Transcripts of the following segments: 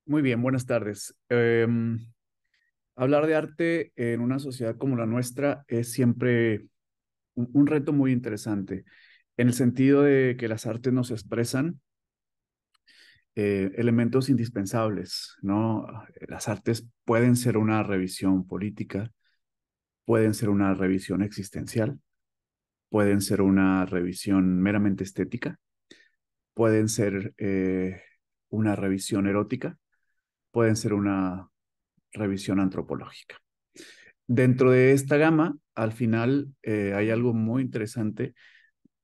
Muy bien, buenas tardes. Hablar de arte en una sociedad como la nuestra es siempre un reto muy interesante, en el sentido de que las artes nos expresan elementos indispensables, ¿no? Las artes pueden ser una revisión política, pueden ser una revisión existencial, pueden ser una revisión meramente estética, pueden ser una revisión erótica, pueden ser una revisión antropológica. Dentro de esta gama, al final hay algo muy interesante,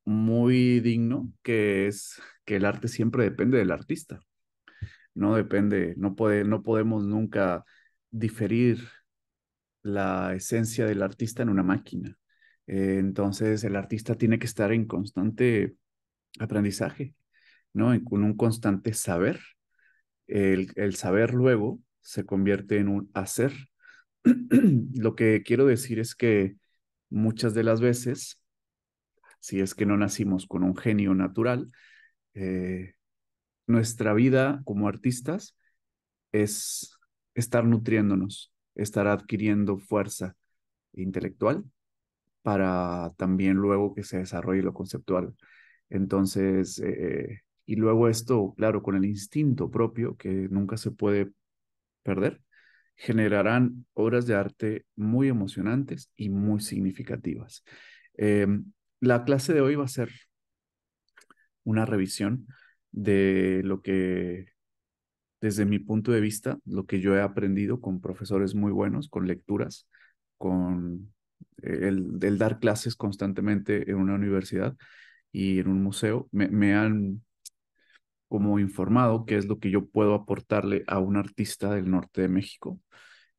muy digno, que es que el arte siempre depende del artista. No depende, no podemos nunca diferir la esencia del artista en una máquina. Entonces, el artista tiene que estar en constante aprendizaje, ¿no? Con un constante saber. El saber luego se convierte en un hacer. Lo que quiero decir es que muchas de las veces, si es que no nacimos con un genio natural, eh, nuestra vida como artistas es estar nutriéndonos, estar adquiriendo fuerza intelectual para también luego que se desarrolle lo conceptual. Entonces, y luego esto, claro, con el instinto propio que nunca se puede perder, generarán obras de arte muy emocionantes y muy significativas. Eh, la clase de hoy va a ser una revisión de lo que, desde mi punto de vista, lo que yo he aprendido con profesores muy buenos, con lecturas, con el dar clases constantemente en una universidad y en un museo. Me han como informado qué es lo que yo puedo aportarle a un artista del norte de México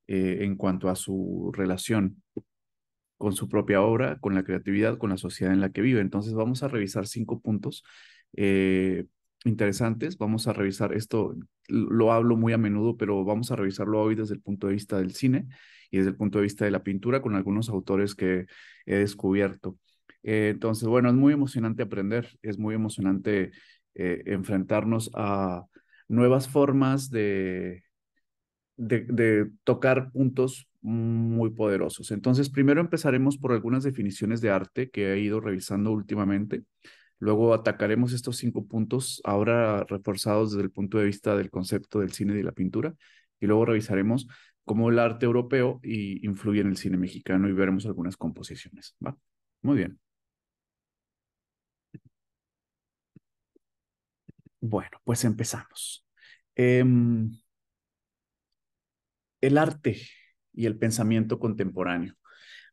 en cuanto a su relación con su propia obra, con la creatividad, con la sociedad en la que vive. Entonces vamos a revisar 5 puntos eh, interesantes. Vamos a revisar esto, lo hablo muy a menudo, pero vamos a revisarlo hoy desde el punto de vista del cine y desde el punto de vista de la pintura con algunos autores que he descubierto. Entonces, bueno, es muy emocionante aprender, es muy emocionante enfrentarnos a nuevas formas de tocar puntos muy poderosos. Entonces, primero empezaremos por algunas definiciones de arte que he ido revisando últimamente. Luego atacaremos estos 5 puntos, ahora reforzados desde el punto de vista del concepto del cine y de la pintura. Y luego revisaremos cómo el arte europeo influye en el cine mexicano y veremos algunas composiciones. ¿Va? Muy bien. Bueno, pues empezamos. Em, el arte y el pensamiento contemporáneo.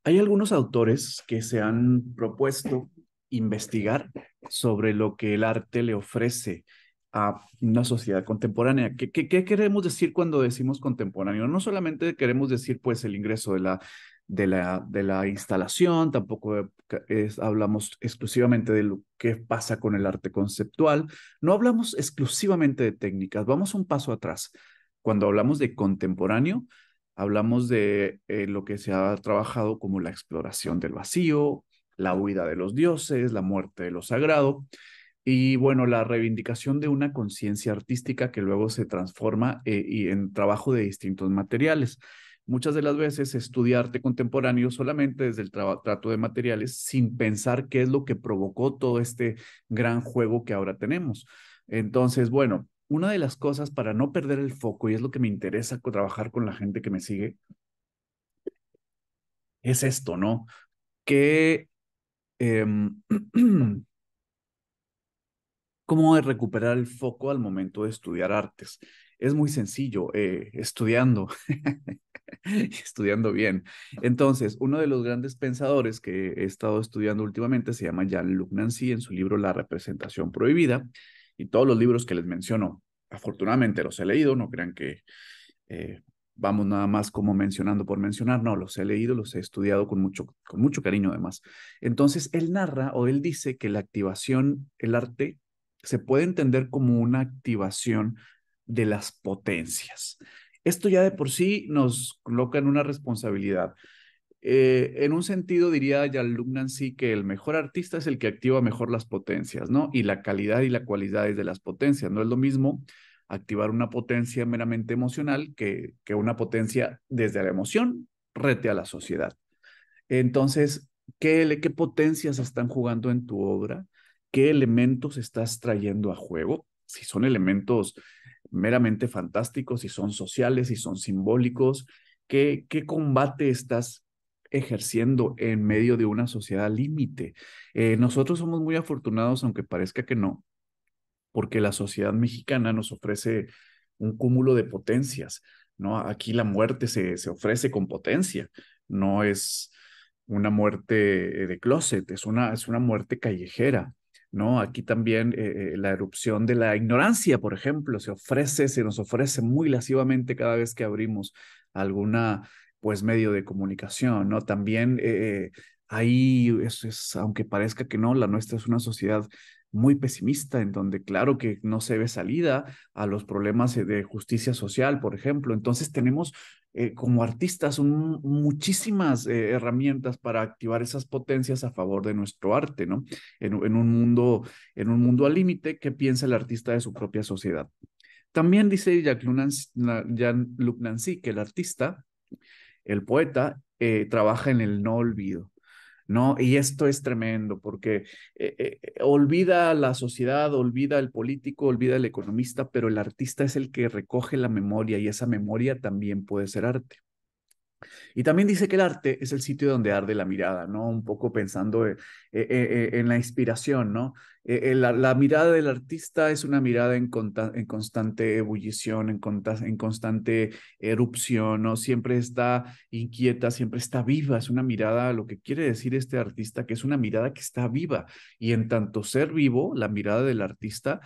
Hay algunos autores que se han propuesto investigar sobre lo que el arte le ofrece a una sociedad contemporánea. ¿Qué queremos decir cuando decimos contemporáneo? No solamente queremos decir pues el ingreso de la instalación, tampoco hablamos exclusivamente de lo que pasa con el arte conceptual, no hablamos exclusivamente de técnicas, vamos un paso atrás. Cuando hablamos de contemporáneo, hablamos de lo que se ha trabajado como la exploración del vacío, la huida de los dioses, la muerte de lo sagrado y bueno, la reivindicación de una conciencia artística que luego se transforma y en trabajo de distintos materiales. Muchas de las veces se estudia arte contemporáneo solamente desde el trato de materiales sin pensar qué es lo que provocó todo este gran juego que ahora tenemos. Entonces, bueno, una de las cosas para no perder el foco, y es lo que me interesa trabajar con la gente que me sigue, es esto, ¿no? Que em, cómo de recuperar el foco al momento de estudiar artes. Es muy sencillo, estudiando, estudiando bien. Entonces, uno de los grandes pensadores que he estado estudiando últimamente se llama Jean-Luc Nancy en su libro La representación prohibida y todos los libros que les menciono, afortunadamente los he leído, no crean que eh, vamos nada más como mencionando por mencionar, no, los he leído, los he estudiado con mucho cariño además. Entonces, él narra o él dice que la activación, el arte, se puede entender como una activación de las potencias. Esto ya de por sí nos coloca en una responsabilidad. En un sentido, diría Jean-Luc Nancy que el mejor artista es el que activa mejor las potencias, ¿no? Y la calidad y la cualidad de las potencias. No es lo mismo activar una potencia meramente emocional que una potencia desde la emoción rete a la sociedad. Entonces, ¿qué potencias están jugando en tu obra? ¿Qué elementos estás trayendo a juego? Si son elementos meramente fantásticos, si son sociales, si son simbólicos, ¿qué combate estás ejerciendo en medio de una sociedad límite? Nosotros somos muy afortunados, aunque parezca que no, porque la sociedad mexicana nos ofrece un cúmulo de potencias, ¿no? Aquí la muerte se ofrece con potencia, no es una muerte de closet, es una muerte callejera, ¿no? Aquí también la erupción de la ignorancia, por ejemplo, se nos ofrece muy lascivamente cada vez que abrimos alguna, pues, medio de comunicación, ¿no? También ahí, aunque parezca que no, la nuestra es una sociedad muy pesimista, en donde claro que no se ve salida a los problemas de justicia social, por ejemplo. Entonces tenemos como artistas muchísimas herramientas para activar esas potencias a favor de nuestro arte, ¿no? En un mundo al límite, ¿qué piensa el artista de su propia sociedad? También dice Jean-Luc Nancy que el artista, el poeta, trabaja en el no olvido. ¿No? Y esto es tremendo porque olvida la sociedad, olvida el político, olvida el economista, pero el artista es el que recoge la memoria y esa memoria también puede ser arte. Y también dice que el arte es el sitio donde arde la mirada, ¿no? Un poco pensando en la inspiración, ¿no? La mirada del artista es una mirada en constante ebullición, en constante erupción, ¿no? Siempre está inquieta, siempre está viva. Es una mirada, lo que quiere decir este artista, que es una mirada que está viva. Y en tanto ser vivo, la mirada del artista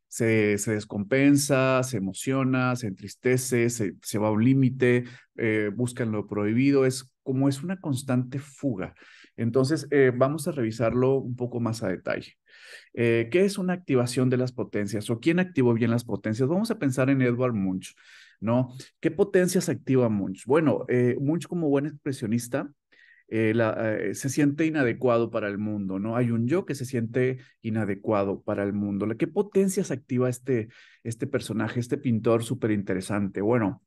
se descompensa, se emociona, se entristece, se va a un límite, buscan lo prohibido, es una constante fuga. Entonces, vamos a revisarlo un poco más a detalle. ¿Qué es una activación de las potencias o quién activó bien las potencias? Vamos a pensar en Edvard Munch, ¿no? ¿Qué potencias activa Munch? Bueno, Munch como buen expresionista se siente inadecuado para el mundo, ¿no? Hay un yo que se siente inadecuado para el mundo. ¿Qué potencias activa este personaje, este pintor súper interesante? Bueno,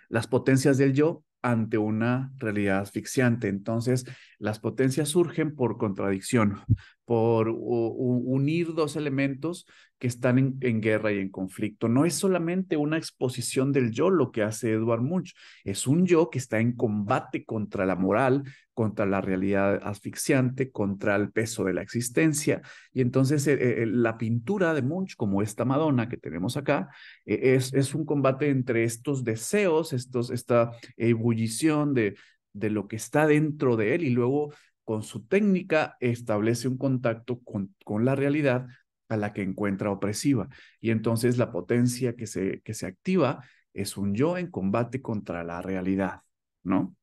las potencias del yo ante una realidad asfixiante. Entonces, las potencias surgen por contradicción, por unir dos elementos que están en guerra y en conflicto. No es solamente una exposición del yo lo que hace Edvard Munch, es un yo que está en combate contra la moral, contra la realidad asfixiante, contra el peso de la existencia. Y entonces la pintura de Munch, como esta Madonna que tenemos acá, es un combate entre estos deseos, esta ebullición de lo que está dentro de él y luego con su técnica establece un contacto con la realidad a la que encuentra opresiva. Y entonces la potencia que se activa es un yo en combate contra la realidad, ¿no?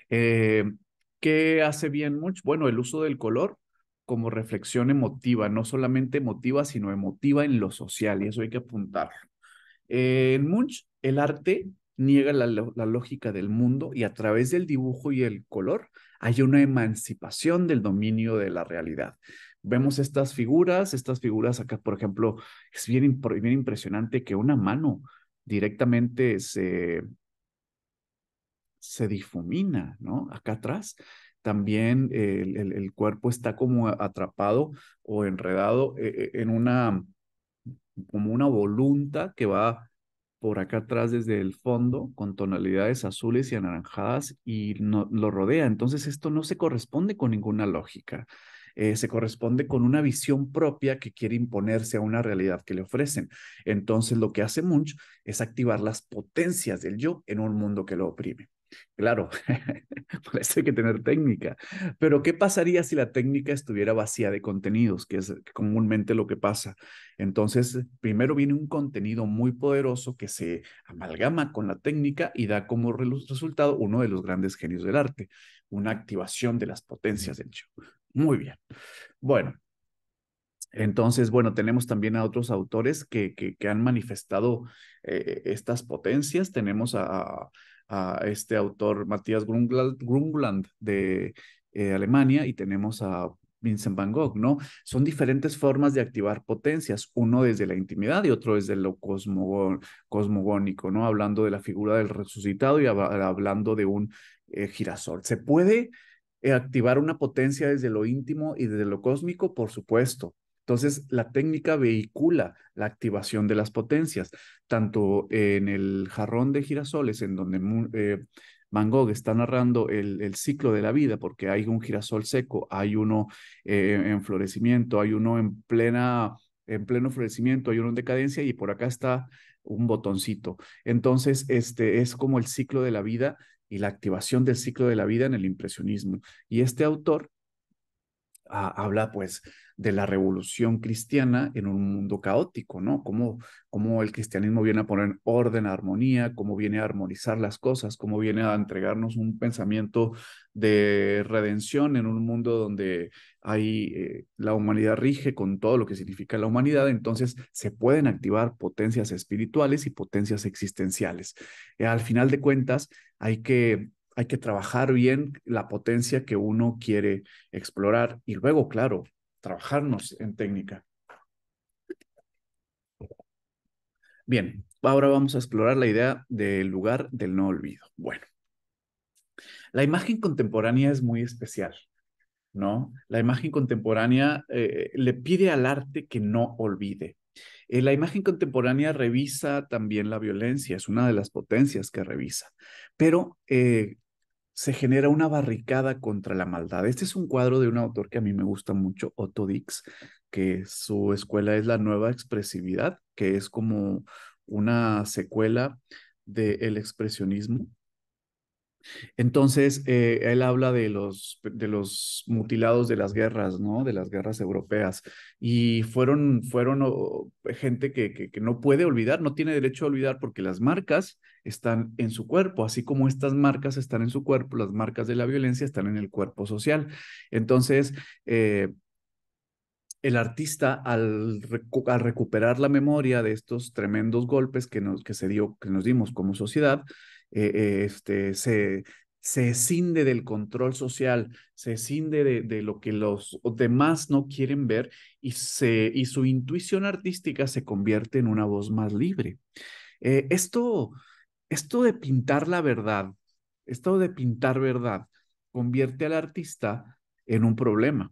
Eh, ¿Qué hace bien mucho? Bueno, el uso del color como reflexión emotiva, no solamente emotiva, sino emotiva en lo social, y eso hay que apuntarlo. En Munch, el arte niega la lógica del mundo y a través del dibujo y el color hay una emancipación del dominio de la realidad. Vemos estas figuras acá, por ejemplo, es bien impresionante que una mano directamente se difumina, ¿no? Acá atrás también el cuerpo está como atrapado o enredado como una voluta que va por acá atrás desde el fondo con tonalidades azules y anaranjadas y lo rodea. Entonces esto no se corresponde con ninguna lógica. Se corresponde con una visión propia que quiere imponerse a una realidad que le ofrecen. Entonces lo que hace Munch es activar las potencias del yo en un mundo que lo oprime. Claro, por eso hay que tener técnica. Pero ¿qué pasaría si la técnica estuviera vacía de contenidos, que es comúnmente lo que pasa? Entonces, primero viene un contenido muy poderoso que se amalgama con la técnica y da como resultado uno de los grandes genios del arte, una activación de las potencias del show. Muy bien. Bueno, entonces, bueno, tenemos también a otros autores que han manifestado estas potencias. Tenemos a este autor Matías Grunland de Alemania y tenemos a Vincent Van Gogh, ¿no? Son diferentes formas de activar potencias, uno desde la intimidad y otro desde lo cosmogónico, ¿no? Hablando de la figura del resucitado y hablando de un girasol. ¿Se puede activar una potencia desde lo íntimo y desde lo cósmico? Por supuesto. Entonces, la técnica vehicula la activación de las potencias, tanto en el jarrón de girasoles, en donde Van Gogh está narrando el ciclo de la vida, porque hay un girasol seco, hay uno en florecimiento, hay uno en pleno florecimiento, hay uno en decadencia y por acá está un botoncito. Entonces, este es como el ciclo de la vida y la activación del ciclo de la vida en el impresionismo. Y este autor habla pues de la revolución cristiana en un mundo caótico, ¿no? Cómo el cristianismo viene a poner orden, armonía, cómo viene a armonizar las cosas, cómo viene a entregarnos un pensamiento de redención en un mundo donde la humanidad rige con todo lo que significa la humanidad, entonces se pueden activar potencias espirituales y potencias existenciales. Al final de cuentas, hay que trabajar bien la potencia que uno quiere explorar y luego, claro, trabajarnos en técnica. Bien, ahora vamos a explorar la idea del lugar del no olvido. Bueno, la imagen contemporánea es muy especial, ¿no? La imagen contemporánea le pide al arte que no olvide. La imagen contemporánea revisa también la violencia, es una de las potencias que revisa, pero se genera una barricada contra la maldad. Este es un cuadro de un autor que a mí me gusta mucho, Otto Dix, que su escuela es la nueva expresividad, que es como una secuela del expresionismo. Entonces, él habla de los mutilados de las guerras, ¿no? De las guerras europeas. Y fueron gente que no puede olvidar, no tiene derecho a olvidar porque las marcas están en su cuerpo, así como estas marcas están en su cuerpo, las marcas de la violencia están en el cuerpo social. Entonces, el artista al recuperar la memoria de estos tremendos golpes que nos dimos como sociedad, se escinde del control social, se escinde de lo que los demás no quieren ver y su intuición artística se convierte en una voz más libre. Eh, esto, esto de pintar la verdad, esto de pintar verdad, convierte al artista en un problema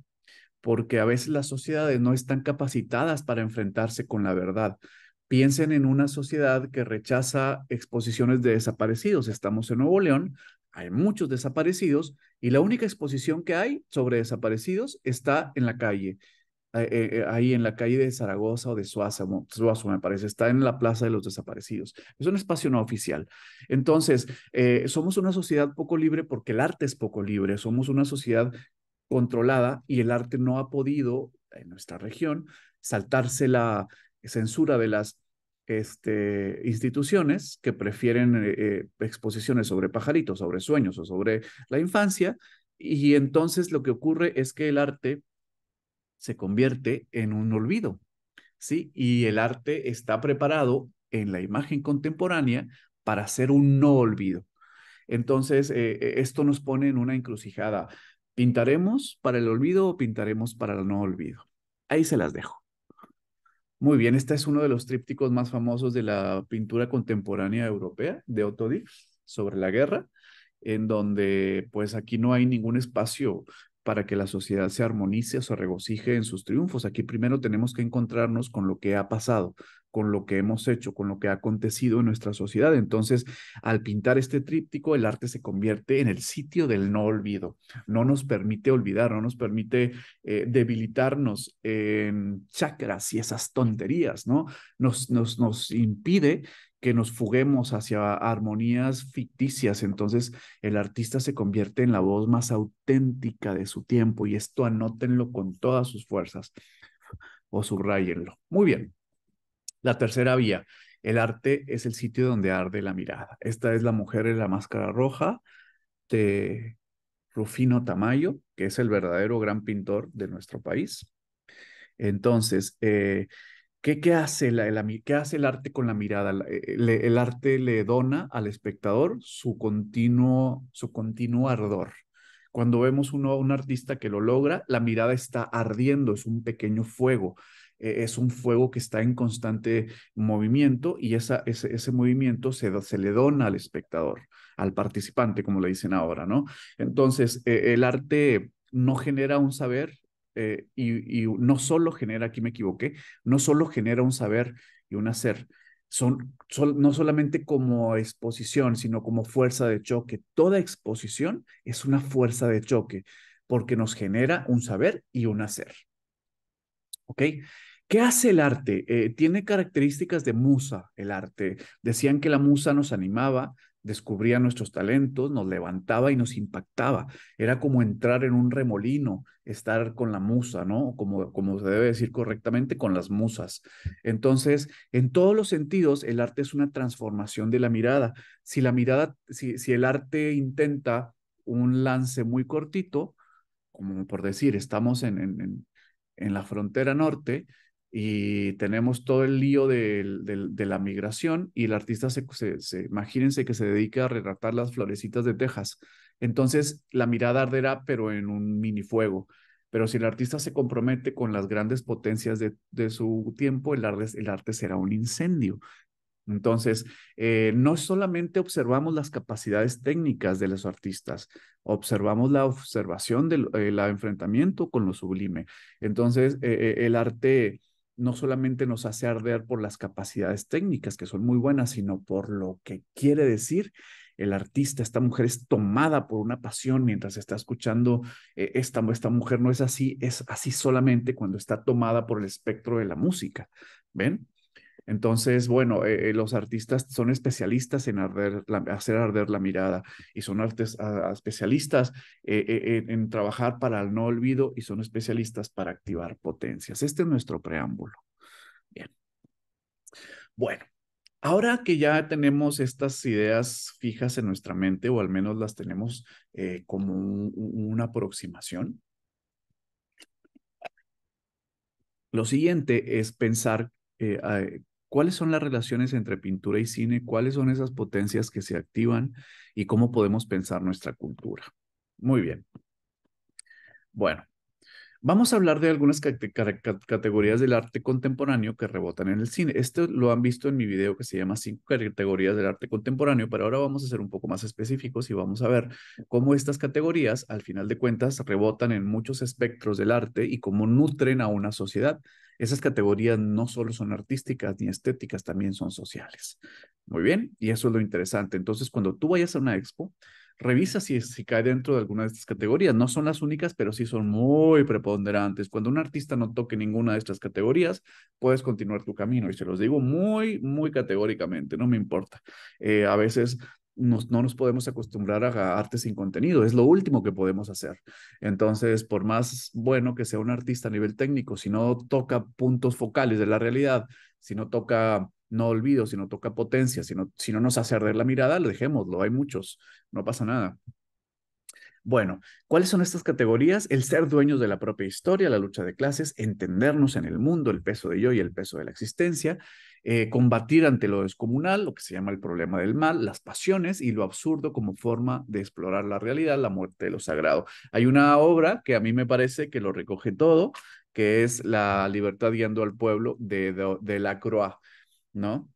porque a veces las sociedades no están capacitadas para enfrentarse con la verdad. Piensen en una sociedad que rechaza exposiciones de desaparecidos. Estamos en Nuevo León, hay muchos desaparecidos y la única exposición que hay sobre desaparecidos está en la calle. Ahí en la calle de Zaragoza o de Suazo, me parece, está en la Plaza de los Desaparecidos. Es un espacio no oficial. Entonces, somos una sociedad poco libre porque el arte es poco libre. Somos una sociedad controlada y el arte no ha podido, en nuestra región, saltarse la censura de las instituciones que prefieren exposiciones sobre pajaritos, sobre sueños o sobre la infancia. Y entonces lo que ocurre es que el arte se convierte en un olvido, ¿sí? Y el arte está preparado en la imagen contemporánea para ser un no olvido. Entonces, esto nos pone en una encrucijada. ¿Pintaremos para el olvido o pintaremos para el no olvido? Ahí se las dejo. Muy bien, este es uno de los trípticos más famosos de la pintura contemporánea europea de Otto Dix sobre la guerra, en donde pues aquí no hay ningún espacio para que la sociedad se armonice o se regocije en sus triunfos. Aquí primero tenemos que encontrarnos con lo que ha pasado, con lo que hemos hecho, con lo que ha acontecido en nuestra sociedad. Entonces, al pintar este tríptico, el arte se convierte en el sitio del no olvido. No nos permite olvidar, no nos permite debilitarnos en chakras y esas tonterías, ¿no? Nos impide que nos fuguemos hacia armonías ficticias. Entonces, el artista se convierte en la voz más auténtica de su tiempo y esto anótenlo con todas sus fuerzas o subrayenlo. Muy bien. La tercera vía. El arte es el sitio donde arde la mirada. Esta es La mujer en la máscara roja de Rufino Tamayo, que es el verdadero gran pintor de nuestro país. Entonces, ¿qué hace qué hace el arte con la mirada? El arte le dona al espectador su continuo ardor. Cuando vemos un artista que lo logra, la mirada está ardiendo, es un pequeño fuego, es un fuego que está en constante movimiento y ese movimiento se le dona al espectador, al participante, como le dicen ahora, ¿no? Entonces, el arte no genera un saber y no solo genera, aquí me equivoqué, no solo genera un saber y un hacer, no solamente como exposición, sino como fuerza de choque. Toda exposición es una fuerza de choque porque nos genera un saber y un hacer. ¿Ok? ¿Qué hace el arte? Tiene características de musa, el arte. Decían que la musa nos animaba, descubría nuestros talentos, nos levantaba y nos impactaba. Era como entrar en un remolino, estar con la musa, ¿no? Como se debe decir correctamente, con las musas. Entonces, en todos los sentidos, el arte es una transformación de la mirada. Si el arte intenta un lance muy cortito, como por decir, estamos en la frontera norte y tenemos todo el lío de la migración y el artista imagínense que se dedica a retratar las florecitas de Texas. Entonces la mirada arderá, pero en un minifuego. Pero si el artista se compromete con las grandes potencias de su tiempo, el arte será un incendio. Entonces, no solamente observamos las capacidades técnicas de los artistas, observamos la observación del enfrentamiento con lo sublime. Entonces, el arte no solamente nos hace arder por las capacidades técnicas, que son muy buenas, sino por lo que quiere decir el artista. Esta mujer es tomada por una pasión mientras está escuchando. Esta mujer no es así, es así solamente cuando está tomada por el espectro de la música. ¿Ven? Entonces, bueno, los artistas son especialistas en hacer arder la mirada y son especialistas en trabajar para el no olvido y son especialistas para activar potencias. Este es nuestro preámbulo. Bien, bueno, ahora que ya tenemos estas ideas fijas en nuestra mente o al menos las tenemos como una aproximación, lo siguiente es pensar cuáles son las relaciones entre pintura y cine, cuáles son esas potencias que se activan y cómo podemos pensar nuestra cultura. Muy bien. Bueno, vamos a hablar de algunas categorías del arte contemporáneo que rebotan en el cine. Esto lo han visto en mi video que se llama 5 categorías del arte contemporáneo, pero ahora vamos a ser un poco más específicos y vamos a ver cómo estas categorías, al final de cuentas, rebotan en muchos espectros del arte y cómo nutren a una sociedad. Esas categorías no solo son artísticas ni estéticas, también son sociales. Muy bien, y eso es lo interesante. Entonces, cuando tú vayas a una expo, revisa si cae dentro de alguna de estas categorías. No son las únicas, pero sí son muy preponderantes. Cuando un artista no toque ninguna de estas categorías, puedes continuar tu camino. Y se los digo muy, muy categóricamente, no me importa. A veces no nos podemos acostumbrar a arte sin contenido, es lo último que podemos hacer. Entonces, por más bueno que sea un artista a nivel técnico, si no toca puntos focales de la realidad, si no toca no olvido, si no toca potencia, si no nos hace arder la mirada, lo dejémoslo, hay muchos, no pasa nada. Bueno, ¿cuáles son estas categorías? El ser dueños de la propia historia, la lucha de clases, entendernos en el mundo, el peso de yo y el peso de la existencia, combatir ante lo descomunal, lo que se llama el problema del mal, las pasiones y lo absurdo como forma de explorar la realidad, la muerte de lo sagrado. Hay una obra que a mí me parece que lo recoge todo, que es La libertad guiando al pueblo de Lacroix, ¿no?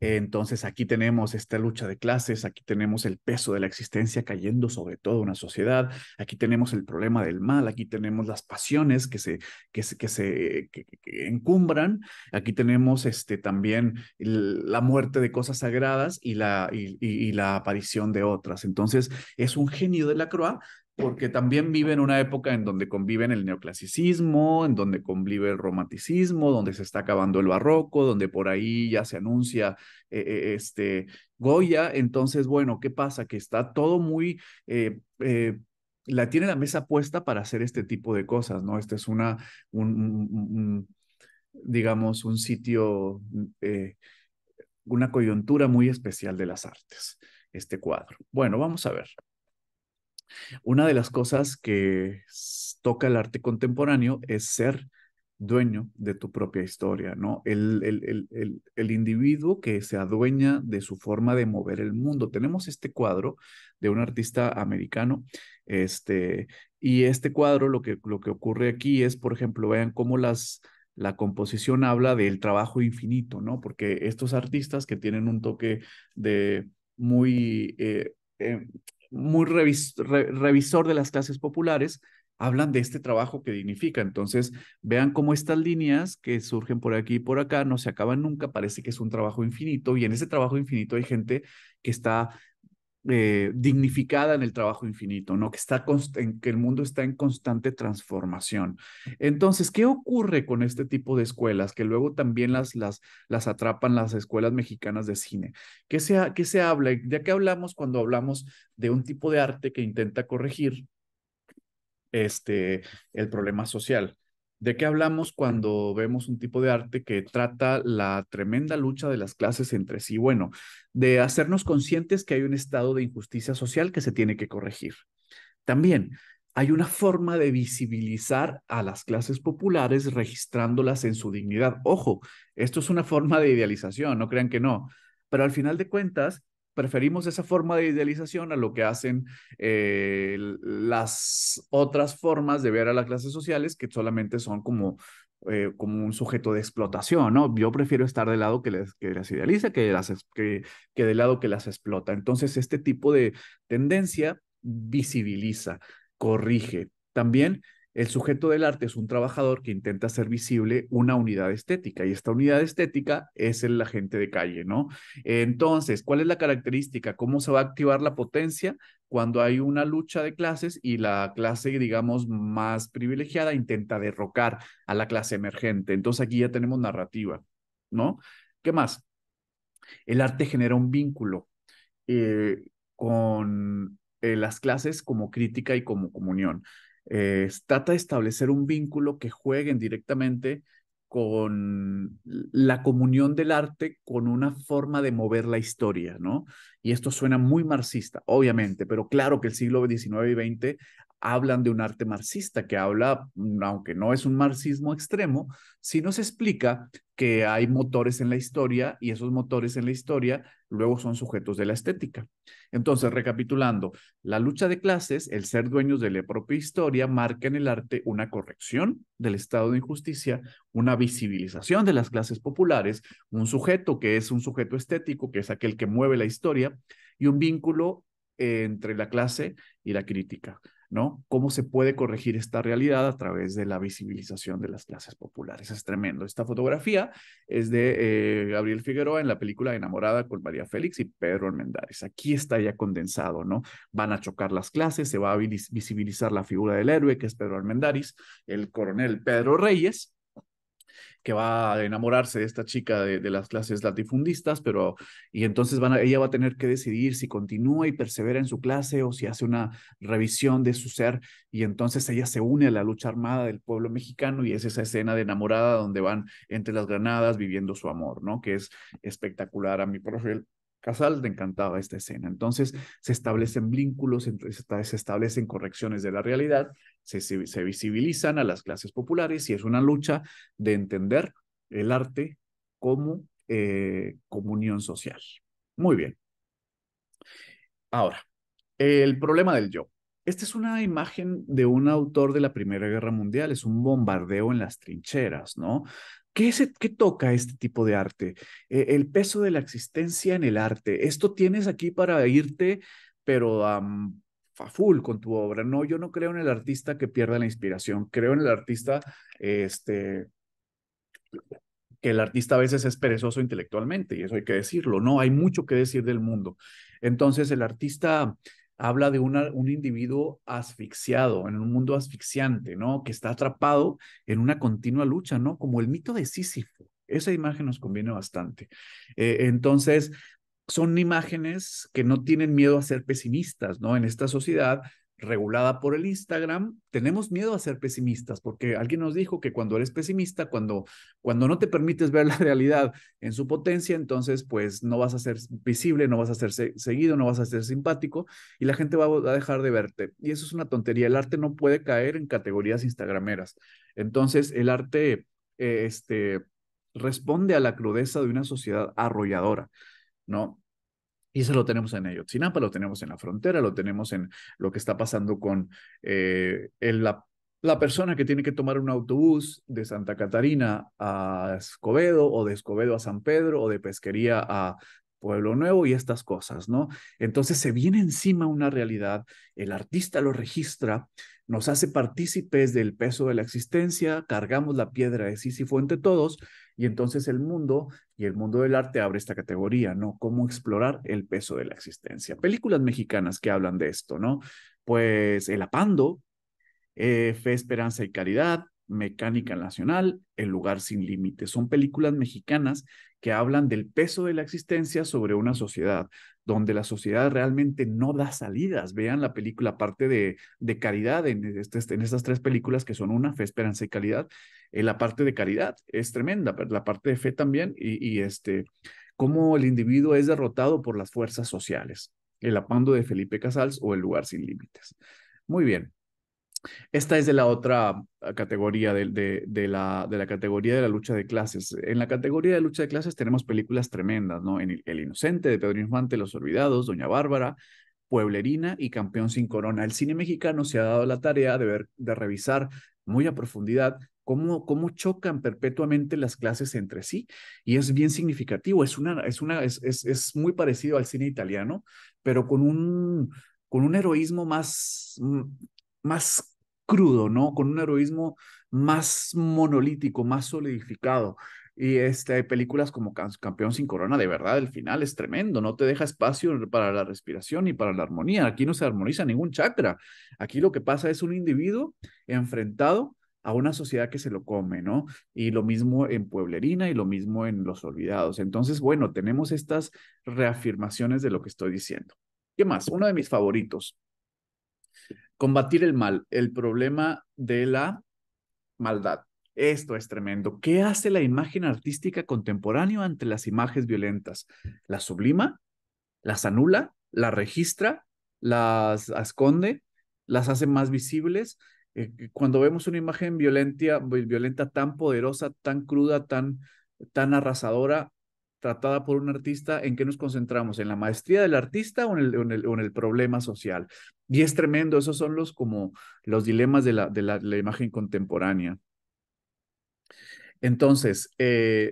Entonces aquí tenemos esta lucha de clases, aquí tenemos el peso de la existencia cayendo sobre toda una sociedad, aquí tenemos el problema del mal, aquí tenemos las pasiones que encumbran, aquí tenemos también la muerte de cosas sagradas y la aparición de otras. Entonces es un genio de la Croix porque también vive en una época en donde conviven el neoclasicismo, en donde convive el romanticismo, donde se está acabando el barroco, donde por ahí ya se anuncia Goya. Entonces, bueno, ¿qué pasa? Que está todo muy, tiene la mesa puesta para hacer este tipo de cosas, ¿no? Este es digamos, un sitio, una coyuntura muy especial de las artes, este cuadro. Bueno, vamos a ver. Una de las cosas que toca el arte contemporáneo es ser dueño de tu propia historia, ¿no? El individuo que se adueña de su forma de mover el mundo. Tenemos este cuadro de un artista americano, este, y este cuadro lo que ocurre aquí es, por ejemplo, vean cómo la composición habla del trabajo infinito, ¿no? Porque estos artistas que tienen un toque de muy, muy revisor de las clases populares, hablan de este trabajo que dignifica. Entonces, vean cómo estas líneas que surgen por aquí y por acá no se acaban nunca, parece que es un trabajo infinito y en ese trabajo infinito hay gente que está dignificada en el trabajo infinito, ¿no? En que el mundo está en constante transformación. Entonces, ¿qué ocurre con este tipo de escuelas que luego también las atrapan las escuelas mexicanas de cine? ¿Qué se habla? ¿De qué hablamos cuando hablamos de un tipo de arte que intenta corregir el problema social? ¿De qué hablamos cuando vemos un tipo de arte que trata la tremenda lucha de las clases entre sí? Bueno, de hacernos conscientes que hay un estado de injusticia social que se tiene que corregir. También hay una forma de visibilizar a las clases populares registrándolas en su dignidad. Ojo, esto es una forma de idealización, no crean que no, pero al final de cuentas preferimos esa forma de idealización a lo que hacen las otras formas de ver a las clases sociales que solamente son como un sujeto de explotación, ¿no? Yo prefiero estar del lado que las idealiza que del lado que las explota. Entonces, este tipo de tendencia visibiliza, corrige. También el sujeto del arte es un trabajador que intenta hacer visible una unidad estética y esta unidad estética es el agente de calle, ¿no? Entonces, ¿cuál es la característica? ¿Cómo se va a activar la potencia cuando hay una lucha de clases y la clase, digamos, más privilegiada intenta derrocar a la clase emergente? Entonces aquí ya tenemos narrativa, ¿no? ¿Qué más? El arte genera un vínculo con las clases como crítica y como comunión. Trata de establecer un vínculo que jueguen directamente con la comunión del arte con una forma de mover la historia, ¿no? Y esto suena muy marxista, obviamente, pero claro que el siglo XIX y XX hablan de un arte marxista que habla, aunque no es un marxismo extremo, sí nos explica que hay motores en la historia y esos motores en la historia luego son sujetos de la estética. Entonces, recapitulando, la lucha de clases, el ser dueños de la propia historia, marca en el arte una corrección del estado de injusticia, una visibilización de las clases populares, un sujeto que es un sujeto estético, que es aquel que mueve la historia, y un vínculo entre la clase y la crítica, ¿no? ¿Cómo se puede corregir esta realidad a través de la visibilización de las clases populares? Es tremendo. Esta fotografía es de Gabriel Figueroa en la película Enamorada con María Félix y Pedro Armendáriz. Aquí está ya condensado, ¿no? Van a chocar las clases, se va a visibilizar la figura del héroe, que es Pedro Armendáriz, el coronel Pedro Reyes, que va a enamorarse de esta chica de las clases latifundistas, pero y entonces ella va a tener que decidir si continúa y persevera en su clase o si hace una revisión de su ser y entonces ella se une a la lucha armada del pueblo mexicano y es esa escena de enamorada donde van entre las granadas viviendo su amor, ¿no? Que es espectacular. A mi profe Casal le encantaba esta escena. Entonces se establecen vínculos, se establecen correcciones de la realidad, se visibilizan a las clases populares y es una lucha de entender el arte como comunión social. Muy bien. Ahora, el problema del yo. Esta es una imagen de un autor de la Primera Guerra Mundial, es un bombardeo en las trincheras, ¿no? ¿Qué toca este tipo de arte? El peso de la existencia en el arte. Esto tienes aquí para irte, pero a full con tu obra. No, yo no creo en el artista que pierda la inspiración, creo en el artista que el artista a veces es perezoso intelectualmente, y eso hay que decirlo, ¿no? Hay mucho que decir del mundo. Entonces, el artista habla de un individuo asfixiado, en un mundo asfixiante, ¿no? Que está atrapado en una continua lucha, ¿no? Como el mito de Sísifo. Esa imagen nos conviene bastante. Entonces, son imágenes que no tienen miedo a ser pesimistas, ¿no? En esta sociedad regulada por el Instagram, tenemos miedo a ser pesimistas, porque alguien nos dijo que cuando eres pesimista, cuando no te permites ver la realidad en su potencia, entonces pues no vas a ser visible, no vas a ser seguido, no vas a ser simpático y la gente va a dejar de verte. Y eso es una tontería. El arte no puede caer en categorías instagrameras. Entonces, el arte, responde a la crudeza de una sociedad arrolladora, ¿no? Y eso lo tenemos en Ayotzinapa, lo tenemos en la frontera, lo tenemos en lo que está pasando con la persona que tiene que tomar un autobús de Santa Catarina a Escobedo o de Escobedo a San Pedro o de Pesquería a Pueblo Nuevo y estas cosas, ¿no? Entonces se viene encima una realidad, el artista lo registra, nos hace partícipes del peso de la existencia, cargamos la piedra de Sísifo entre todos y entonces el mundo y el mundo del arte abre esta categoría, ¿no? Cómo explorar el peso de la existencia. Películas mexicanas que hablan de esto, ¿no? Pues El Apando, Fe, Esperanza y Caridad, Mecánica Nacional, El Lugar Sin Límites. Son películas mexicanas que hablan del peso de la existencia sobre una sociedad, donde la sociedad realmente no da salidas. Vean la película, parte de Caridad en estas tres películas que son una, Fe, Esperanza y Caridad. La parte de Caridad es tremenda, pero la parte de fe también cómo el individuo es derrotado por las fuerzas sociales. El Apando de Felipe Casals o El Lugar Sin Límites. Muy bien. Esta es de la otra categoría, de la categoría de la lucha de clases. En la categoría de lucha de clases tenemos películas tremendas, ¿no? En El Inocente de Pedro Infante, Los Olvidados, Doña Bárbara, Pueblerina y Campeón sin Corona. El cine mexicano se ha dado la tarea de revisar muy a profundidad cómo chocan perpetuamente las clases entre sí. Y es bien significativo, es muy parecido al cine italiano, pero con un heroísmo más crudo, ¿no? Con un heroísmo más monolítico, más solidificado. Y películas como Campeón sin Corona, de verdad, el final es tremendo, no te deja espacio para la respiración y para la armonía. Aquí no se armoniza ningún chakra. Aquí lo que pasa es un individuo enfrentado a una sociedad que se lo come, ¿no? Y lo mismo en Pueblerina y lo mismo en Los Olvidados. Entonces, bueno, tenemos estas reafirmaciones de lo que estoy diciendo. ¿Qué más? Uno de mis favoritos, combatir el mal, el problema de la maldad. Esto es tremendo. ¿Qué hace la imagen artística contemporánea ante las imágenes violentas? ¿Las sublima? ¿Las anula? ¿Las registra? ¿Las esconde? ¿Las hace más visibles? Cuando vemos una imagen violenta tan poderosa, tan cruda, tan arrasadora, tratada por un artista, ¿en qué nos concentramos? ¿En la maestría del artista o en el problema social? Y es tremendo, esos son como los dilemas de la imagen contemporánea. Entonces,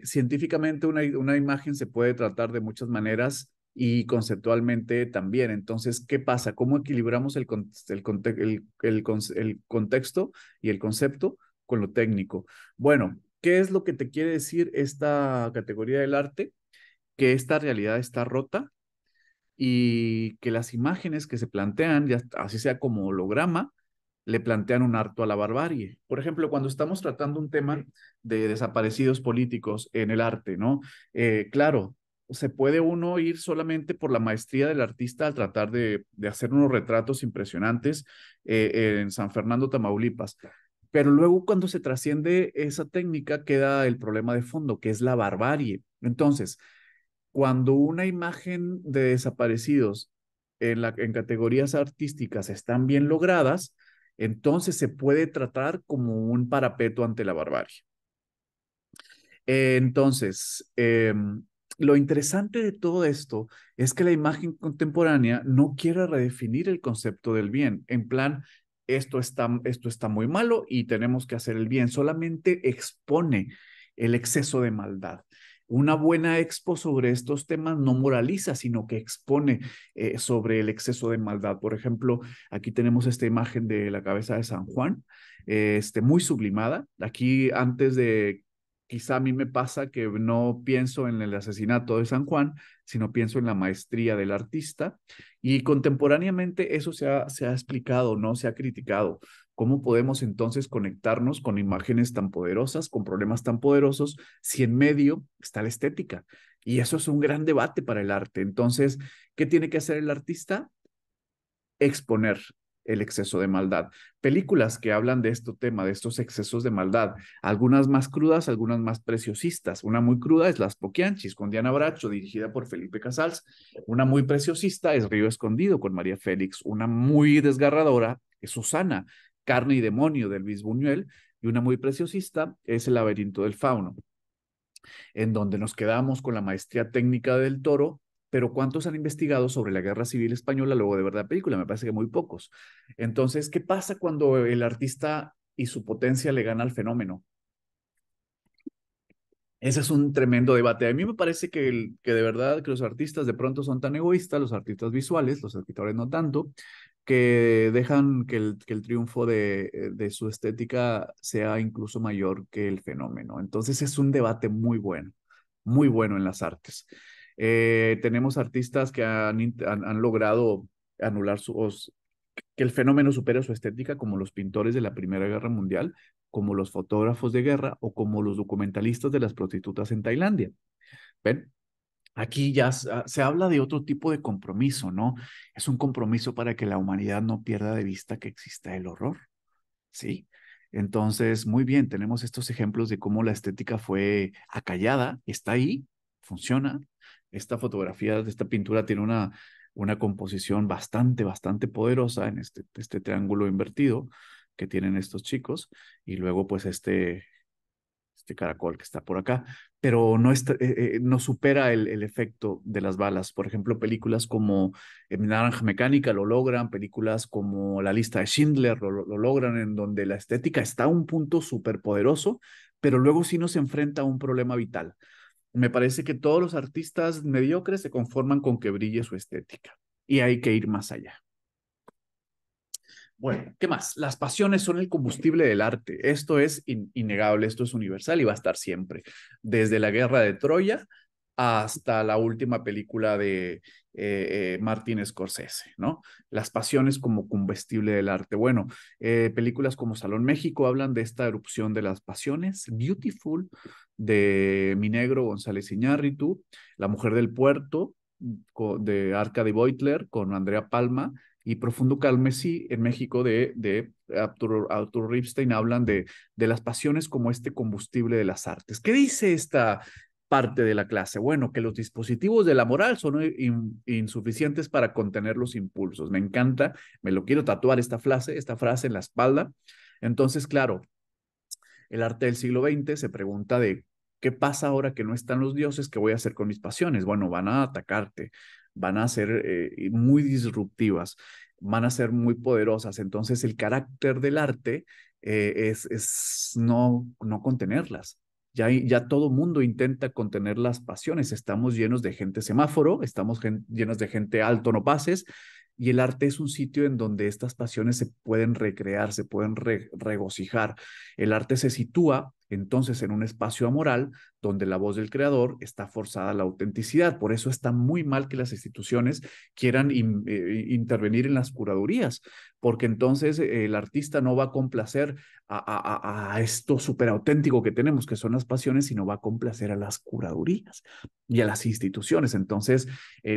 científicamente una imagen se puede tratar de muchas maneras y conceptualmente también. Entonces, ¿qué pasa? ¿Cómo equilibramos el contexto y el concepto con lo técnico? Bueno, ¿qué es lo que te quiere decir esta categoría del arte? Que esta realidad está rota y que las imágenes que se plantean, ya así sea como holograma, le plantean un harto a la barbarie. Por ejemplo, cuando estamos tratando un tema de desaparecidos políticos en el arte, ¿no? Claro, se puede uno ir solamente por la maestría del artista al tratar de hacer unos retratos impresionantes en San Fernando, Tamaulipas. Pero luego cuando se trasciende esa técnica queda el problema de fondo, que es la barbarie. Entonces, cuando una imagen de desaparecidos en categorías artísticas están bien logradas, entonces se puede tratar como un parapeto ante la barbarie. Entonces, lo interesante de todo esto es que la imagen contemporánea no quiere redefinir el concepto del bien, en plan, esto está muy malo y tenemos que hacer el bien, solamente expone el exceso de maldad. Una buena expo sobre estos temas no moraliza, sino que expone sobre el exceso de maldad. Por ejemplo, aquí tenemos esta imagen de la cabeza de San Juan, muy sublimada. Aquí antes de quizá a mí me pasa que no pienso en el asesinato de San Juan, sino pienso en la maestría del artista. Y contemporáneamente eso se ha explicado, ¿no? Se ha criticado. ¿Cómo podemos entonces conectarnos con imágenes tan poderosas, con problemas tan poderosos, si en medio está la estética? Y eso es un gran debate para el arte. Entonces, ¿qué tiene que hacer el artista? Exponer. el exceso de maldad. Películas que hablan de este tema, de estos excesos de maldad, algunas más crudas, algunas más preciosistas. Una muy cruda es Las Poquianchis con Diana Bracho, dirigida por Felipe Casals. Una muy preciosista es Río Escondido con María Félix. Una muy desgarradora es Susana, Carne y Demonio de Luis Buñuel. Y una muy preciosista es El laberinto del fauno, en donde nos quedamos con la maestría técnica del Toro, pero ¿cuántos han investigado sobre la Guerra Civil Española luego de ver la película? Me parece que muy pocos. Entonces, ¿qué pasa cuando el artista y su potencia le gana al fenómeno? Ese es un tremendo debate. A mí me parece que de verdad que los artistas de pronto son tan egoístas, los artistas visuales, los escritores no tanto, que dejan que el triunfo de su estética sea incluso mayor que el fenómeno. Entonces es un debate muy bueno en las artes. Tenemos artistas que han logrado anular que el fenómeno supere su estética, como los pintores de la Primera Guerra Mundial, como los fotógrafos de guerra o como los documentalistas de las prostitutas en Tailandia. ¿Ven? Aquí ya se habla de otro tipo de compromiso, ¿no? Es un compromiso para que la humanidad no pierda de vista que exista el horror, ¿sí? Entonces, muy bien, tenemos estos ejemplos de cómo la estética fue acallada, está ahí, funciona. Esta fotografía de esta pintura tiene una composición bastante poderosa en este triángulo invertido que tienen estos chicos, y luego pues este caracol que está por acá, pero no supera el efecto de las balas. Por ejemplo, películas como Naranja Mecánica lo logran, películas como La Lista de Schindler lo logran, en donde la estética está a un punto súper poderoso, pero luego sí nos enfrenta a un problema vital. Me parece que todos los artistas mediocres se conforman con que brille su estética y hay que ir más allá. Bueno, ¿qué más? Las pasiones son el combustible del arte. Esto es innegable, esto es universal y va a estar siempre. Desde la guerra de Troya hasta la última película de Martin Scorsese, ¿no? Las pasiones como combustible del arte. Bueno, películas como Salón México hablan de esta erupción de las pasiones. Beautiful, de Mi Negro González Iñárritu. La Mujer del Puerto, de Arcady Beutler, con Andrea Palma, y Profundo Calmesí en México de Arturo Ripstein hablan de las pasiones como este combustible de las artes. ¿Qué dice esta parte de la clase? Bueno, que los dispositivos de la moral son insuficientes para contener los impulsos. Me encanta, me lo quiero tatuar esta frase en la espalda. Entonces, claro, el arte del siglo XX se pregunta de qué pasa ahora que no están los dioses, qué voy a hacer con mis pasiones. Bueno, van a atacarte, van a ser muy disruptivas, van a ser muy poderosas. Entonces el carácter del arte es no contenerlas. Ya todo mundo intenta contener las pasiones. Estamos llenos de gente semáforo, estamos llenos de gente alto no pases, y el arte es un sitio en donde estas pasiones se pueden recrear, se pueden regocijar. El arte se sitúa entonces en un espacio amoral donde la voz del creador está forzada a la autenticidad. Por eso está muy mal que las instituciones quieran intervenir en las curadurías, porque entonces el artista no va a complacer a esto súper auténtico que tenemos, que son las pasiones, sino va a complacer a las curadurías y a las instituciones. Entonces,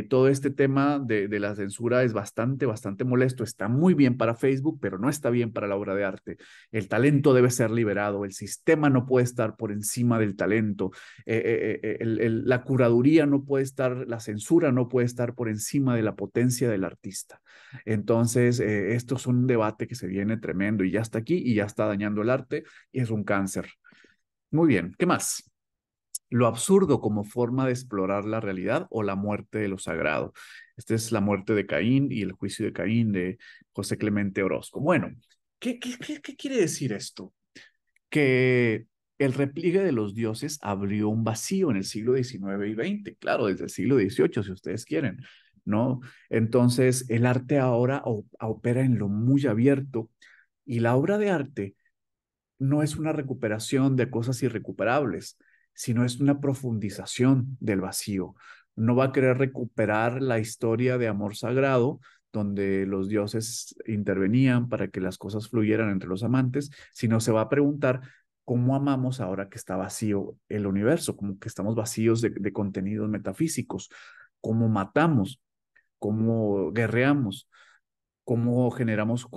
todo este tema de la censura es bastante molesto. Está muy bien para Facebook, pero no está bien para la obra de arte. El talento debe ser liberado, el sistema no puede estar por encima del talento, la curaduría no puede estar, la censura no puede estar por encima de la potencia del artista. Entonces, esto es un debate que se viene tremendo y ya está aquí y ya está dañando el arte y es un cáncer. Muy bien, ¿qué más? Lo absurdo como forma de explorar la realidad o la muerte de lo sagrado. Esta es La muerte de Caín y El juicio de Caín de José Clemente Orozco. Bueno, ¿qué quiere decir esto? Que el repliegue de los dioses abrió un vacío en el siglo XIX y XX, claro, desde el siglo XVIII, si ustedes quieren, ¿no? Entonces, el arte ahora opera en lo muy abierto y la obra de arte no es una recuperación de cosas irrecuperables, sino es una profundización del vacío. No va a querer recuperar la historia de amor sagrado donde los dioses intervenían para que las cosas fluyeran entre los amantes, sino se va a preguntar cómo amamos ahora que está vacío el universo, como que estamos vacíos de contenidos metafísicos, cómo matamos, cómo guerreamos, cómo generamos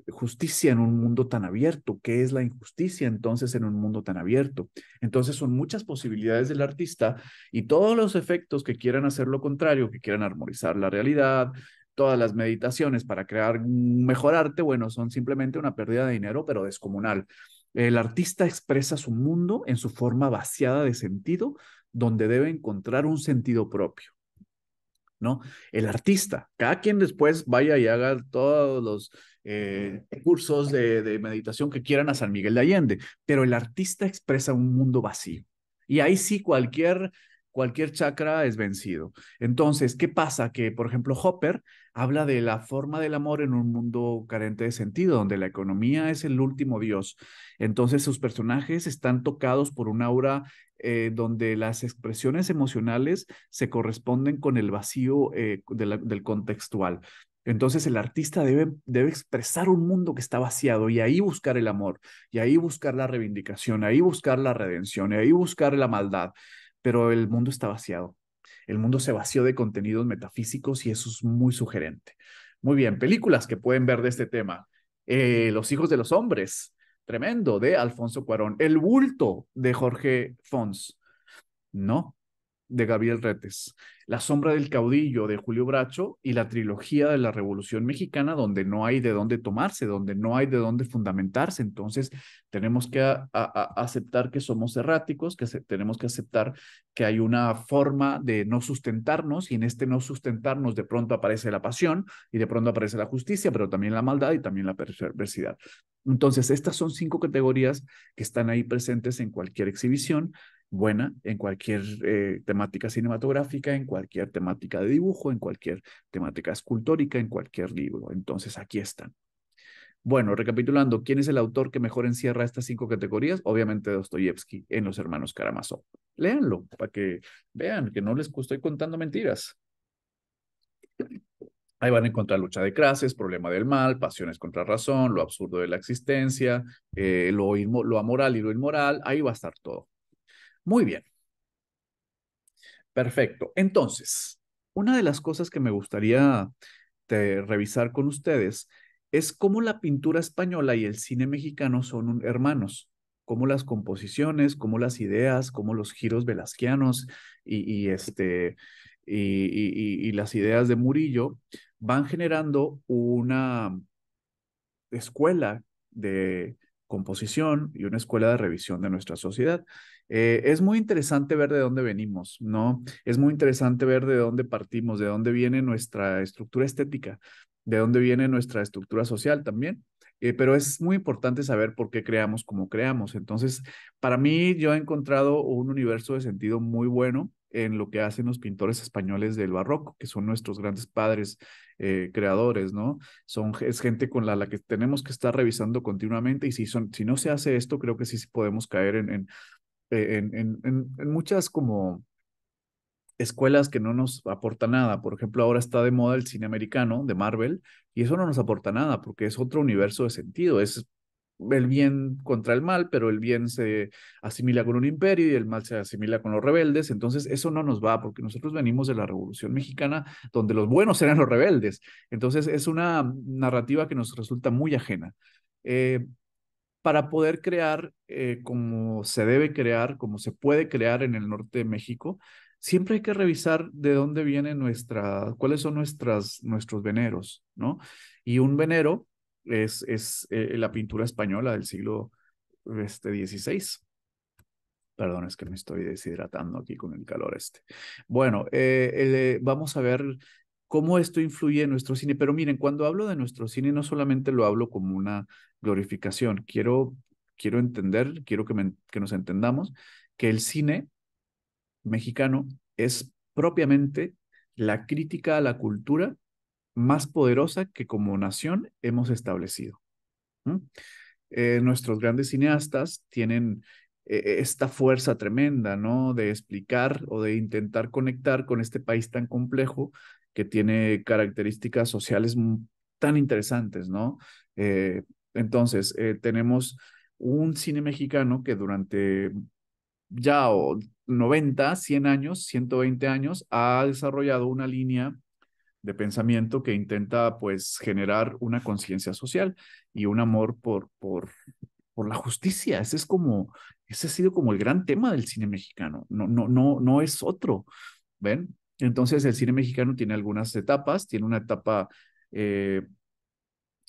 justicia en un mundo tan abierto. ¿Qué es la injusticia entonces en un mundo tan abierto? Entonces son muchas posibilidades del artista y todos los efectos que quieran hacer lo contrario, que quieran armonizar la realidad, todas las meditaciones para crear un mejor arte, bueno, son simplemente una pérdida de dinero, pero descomunal. El artista expresa su mundo en su forma vaciada de sentido, donde debe encontrar un sentido propio. ¿No? El artista, cada quien después vaya y haga todos los cursos de meditación que quieran a San Miguel de Allende, pero el artista expresa un mundo vacío. Y ahí sí cualquier chakra es vencido. Entonces, ¿qué pasa? Que, por ejemplo, Hopper habla de la forma del amor en un mundo carente de sentido, donde la economía es el último dios. Entonces, sus personajes están tocados por un aura donde las expresiones emocionales se corresponden con el vacío del contextual. Entonces el artista debe expresar un mundo que está vaciado y ahí buscar el amor, y ahí buscar la reivindicación, ahí buscar la redención, y ahí buscar la maldad. Pero el mundo está vaciado. El mundo se vació de contenidos metafísicos y eso es muy sugerente. Muy bien, películas que pueden ver de este tema. Los hijos de los hombres, tremendo, de Alfonso Cuarón. El bulto de Jorge Fons. No, de Gabriel Retes, La sombra del caudillo de Julio Bracho y la trilogía de la Revolución Mexicana, donde no hay de dónde tomarse, donde no hay de dónde fundamentarse. Entonces, tenemos que aceptar que somos erráticos, tenemos que aceptar que hay una forma de no sustentarnos y en este no sustentarnos de pronto aparece la pasión y de pronto aparece la justicia, pero también la maldad y también la perversidad. Entonces, estas son 5 categorías que están ahí presentes en cualquier exhibición buena en cualquier temática cinematográfica, en cualquier temática de dibujo, en cualquier temática escultórica, en cualquier libro. Entonces, aquí están. Bueno, recapitulando, ¿quién es el autor que mejor encierra estas 5 categorías? Obviamente Dostoyevsky en Los Hermanos Karamazov. Léanlo para que vean que no les estoy contando mentiras. Ahí van a encontrar lucha de clases, problema del mal, pasiones contra razón, lo absurdo de la existencia, lo amoral y lo inmoral. Ahí va a estar todo. Muy bien. Perfecto. Entonces, una de las cosas que me gustaría revisar con ustedes es cómo la pintura española y el cine mexicano son hermanos, cómo las composiciones, cómo las ideas, cómo los giros velasquianos y las ideas de Murillo van generando una escuela de composición y una escuela de revisión de nuestra sociedad. Es muy interesante ver de dónde venimos, ¿no? Es muy interesante ver de dónde partimos, de dónde viene nuestra estructura estética, de dónde viene nuestra estructura social también. Pero es muy importante saber por qué creamos como creamos. Entonces, para mí, yo he encontrado un universo de sentido muy bueno en lo que hacen los pintores españoles del barroco, que son nuestros grandes padres creadores, ¿no? Es gente con la que tenemos que estar revisando continuamente y si no se hace esto, creo que sí podemos caer en muchas como escuelas que no nos aportan nada. Por ejemplo, ahora está de moda el cine americano de Marvel y eso no nos aporta nada porque es otro universo de sentido. Es el bien contra el mal, pero el bien se asimila con un imperio y el mal se asimila con los rebeldes. Entonces, eso no nos va porque nosotros venimos de la Revolución Mexicana donde los buenos eran los rebeldes. Entonces, es una narrativa que nos resulta muy ajena. Eh, para poder crear como se debe crear, como se puede crear en el norte de México, siempre hay que revisar de dónde vienen cuáles son nuestros veneros, ¿no? Y un venero es la pintura española del siglo XVI. Perdón, es que me estoy deshidratando aquí con el calor este. Bueno, vamos a ver cómo esto influye en nuestro cine. Pero miren, cuando hablo de nuestro cine, no solamente lo hablo como una glorificación. Quiero entender, quiero que nos entendamos que el cine mexicano es propiamente la crítica a la cultura más poderosa que como nación hemos establecido. ¿Mm? Nuestros grandes cineastas tienen esta fuerza tremenda, ¿no? De explicar o de intentar conectar con este país tan complejo que tiene características sociales tan interesantes, ¿no? Eh, entonces, tenemos un cine mexicano que durante ya 90, 100 años, 120 años, ha desarrollado una línea de pensamiento que intenta pues generar una conciencia social y un amor por la justicia. Ese ha sido como el gran tema del cine mexicano. No es otro, ¿ven? Entonces el cine mexicano tiene algunas etapas, tiene una etapa eh,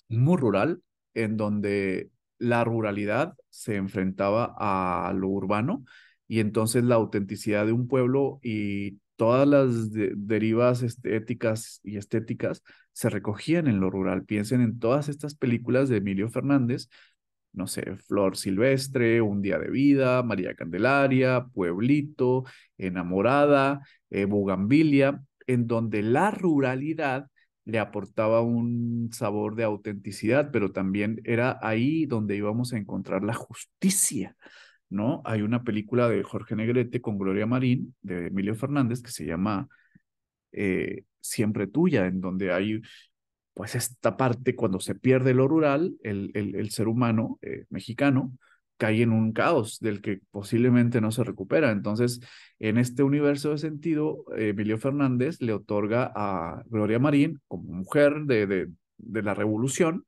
muy rural, en donde la ruralidad se enfrentaba a lo urbano y entonces la autenticidad de un pueblo y todas las derivas éticas y estéticas se recogían en lo rural. Piensen en todas estas películas de Emilio Fernández, no sé, Flor Silvestre, Un Día de Vida, María Candelaria, Pueblito, Enamorada, Bugambilia, en donde la ruralidad le aportaba un sabor de autenticidad, pero también era ahí donde íbamos a encontrar la justicia, ¿no? Hay una película de Jorge Negrete con Gloria Marín, de Emilio Fernández, que se llama Siempre Tuya, en donde hay pues esta parte, cuando se pierde lo rural, el ser humano mexicano cae en un caos del que posiblemente no se recupera. Entonces, en este universo de sentido, Emilio Fernández le otorga a Gloria Marín, como mujer de la revolución,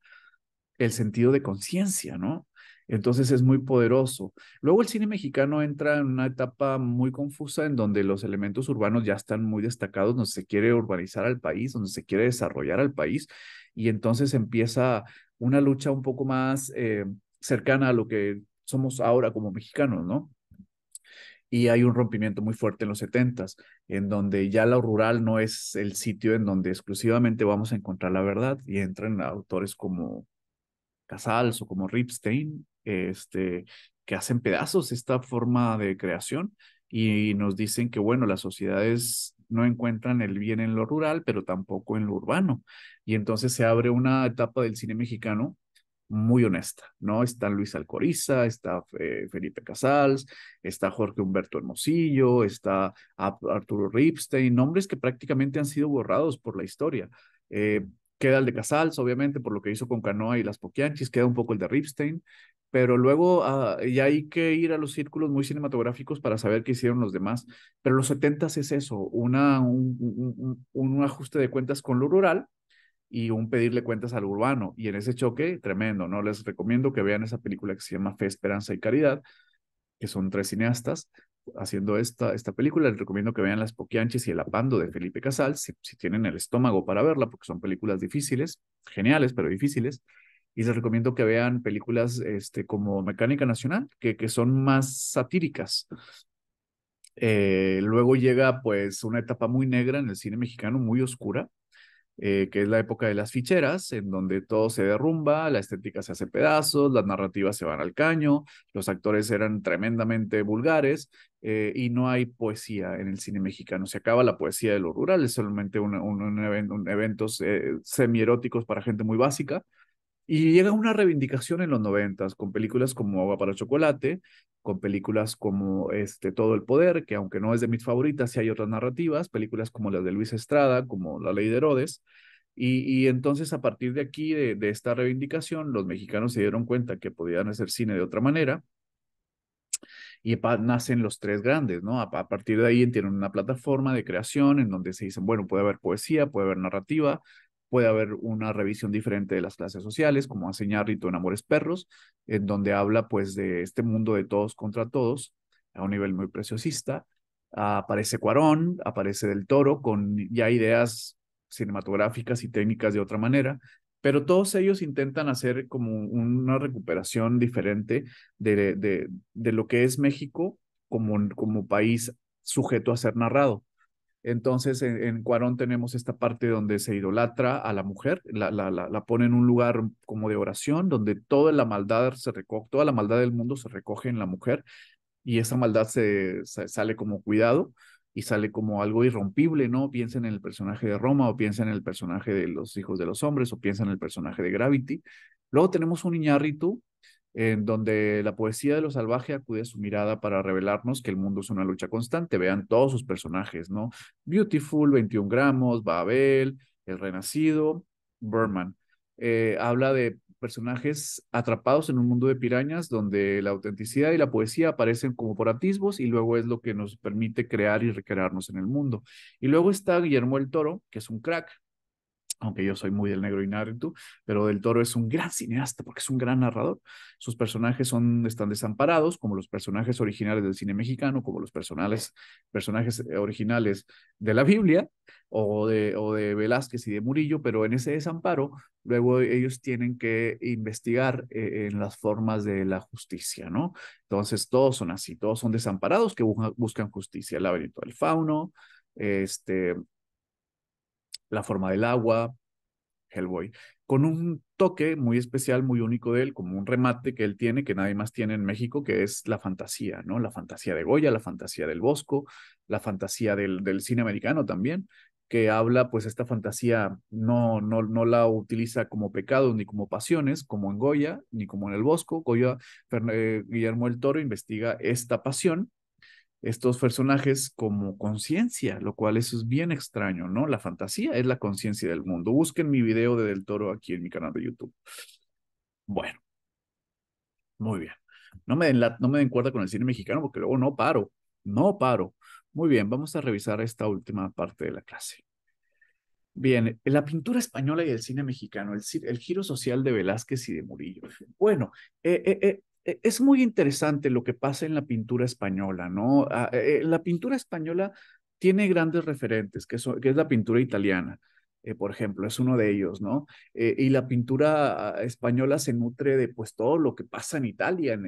el sentido de conciencia, ¿no? Entonces es muy poderoso. Luego el cine mexicano entra en una etapa muy confusa en donde los elementos urbanos ya están muy destacados, donde se quiere urbanizar al país, donde se quiere desarrollar al país, y entonces empieza una lucha un poco más cercana a lo que somos ahora como mexicanos, ¿no? Y hay un rompimiento muy fuerte en los setentas, en donde ya lo rural no es el sitio en donde exclusivamente vamos a encontrar la verdad, y entran autores como Casals o como Ripstein, que hacen pedazos esta forma de creación y nos dicen que, bueno, las sociedades no encuentran el bien en lo rural, pero tampoco en lo urbano. Y entonces se abre una etapa del cine mexicano muy honesta, ¿no? Está Luis Alcoriza, está Felipe Casals, está Jorge Humberto Hermosillo, está Arturo Ripstein, nombres que prácticamente han sido borrados por la historia. Eh, Queda el de Casals, obviamente, por lo que hizo con Canoa y las Poquianchis, queda un poco el de Ripstein, pero luego ya hay que ir a los círculos muy cinematográficos para saber qué hicieron los demás. Pero los setentas es eso, un ajuste de cuentas con lo rural y un pedirle cuentas al urbano. Y en ese choque, tremendo, ¿no? Les recomiendo que vean esa película que se llama Fe, Esperanza y Caridad, que son tres cineastas haciendo esta película. Les recomiendo que vean Las Poquianches y El Apando de Felipe Casals, si tienen el estómago para verla, porque son películas difíciles, geniales, pero difíciles. Y les recomiendo que vean películas como Mecánica Nacional, que son más satíricas. Luego llega pues una etapa muy negra en el cine mexicano, muy oscura, que es la época de las ficheras, en donde todo se derrumba, la estética se hace pedazos, las narrativas se van al caño, los actores eran tremendamente vulgares y no hay poesía en el cine mexicano. Se acaba la poesía de lo rural, es solamente eventos semieróticos para gente muy básica. Y llega una reivindicación en los noventas con películas como Agua para Chocolate, con películas como Todo el Poder, que aunque no es de mis favoritas, sí hay otras narrativas, películas como las de Luis Estrada, como La Ley de Herodes. Y entonces a partir de aquí, de esta reivindicación, los mexicanos se dieron cuenta que podían hacer cine de otra manera y nacen los tres grandes, ¿no? A partir de ahí tienen una plataforma de creación en donde se dicen, bueno, puede haber poesía, puede haber narrativa, puede haber una revisión diferente de las clases sociales, como hace Iñárritu en Amores Perros, en donde habla pues de este mundo de todos contra todos, a un nivel muy preciosista. Aparece Cuarón, aparece Del Toro, con ya ideas cinematográficas y técnicas de otra manera, pero todos ellos intentan hacer como una recuperación diferente de lo que es México como país sujeto a ser narrado. Entonces, en Cuarón tenemos esta parte donde se idolatra a la mujer, la pone en un lugar como de oración, donde toda la maldad toda la maldad del mundo se recoge en la mujer y esa maldad sale como cuidado y sale como algo irrompible, ¿no? Piensa en el personaje de Roma o piensa en el personaje de Los Hijos de los Hombres o piensa en el personaje de Gravity. Luego tenemos un Iñárritu en donde la poesía de lo salvaje acude a su mirada para revelarnos que el mundo es una lucha constante. Vean todos sus personajes, ¿no? Beautiful, 21 gramos, Babel, El Renacido, Berman. Habla de personajes atrapados en un mundo de pirañas donde la autenticidad y la poesía aparecen como por atisbos y luego es lo que nos permite crear y recrearnos en el mundo. Y luego está Guillermo el Toro, que es un crack, aunque yo soy muy del negro Iñárritu, pero Del Toro es un gran cineasta porque es un gran narrador. Sus personajes están desamparados, como los personajes originales del cine mexicano, como los personajes originales de la Biblia o de Velázquez y de Murillo, pero en ese desamparo, luego ellos tienen que investigar en las formas de la justicia, ¿no? Entonces, todos son así, todos son desamparados que buscan justicia. El laberinto del fauno, este, la forma del agua, Hellboy, con un toque muy especial, muy único de él, como un remate que él tiene, que nadie más tiene en México, que es la fantasía, ¿no? La fantasía de Goya, la fantasía del Bosco, la fantasía del cine americano también, que habla, pues esta fantasía no la utiliza como pecados ni como pasiones, como en Goya, ni como en el Bosco. Guillermo del Toro investiga esta pasión, estos personajes como conciencia, lo cual eso es bien extraño, ¿no? La fantasía es la conciencia del mundo. Busquen mi video de Del Toro aquí en mi canal de YouTube. Bueno, muy bien. No me den cuerda con el cine mexicano porque luego no paro, no paro. Muy bien, vamos a revisar esta última parte de la clase. Bien, la pintura española y el cine mexicano, el giro social de Velázquez y de Murillo. Bueno, es muy interesante lo que pasa en la pintura española, ¿no? La pintura española tiene grandes referentes, que es la pintura italiana, por ejemplo, es uno de ellos, ¿no? Y la pintura española se nutre de pues todo lo que pasa en Italia,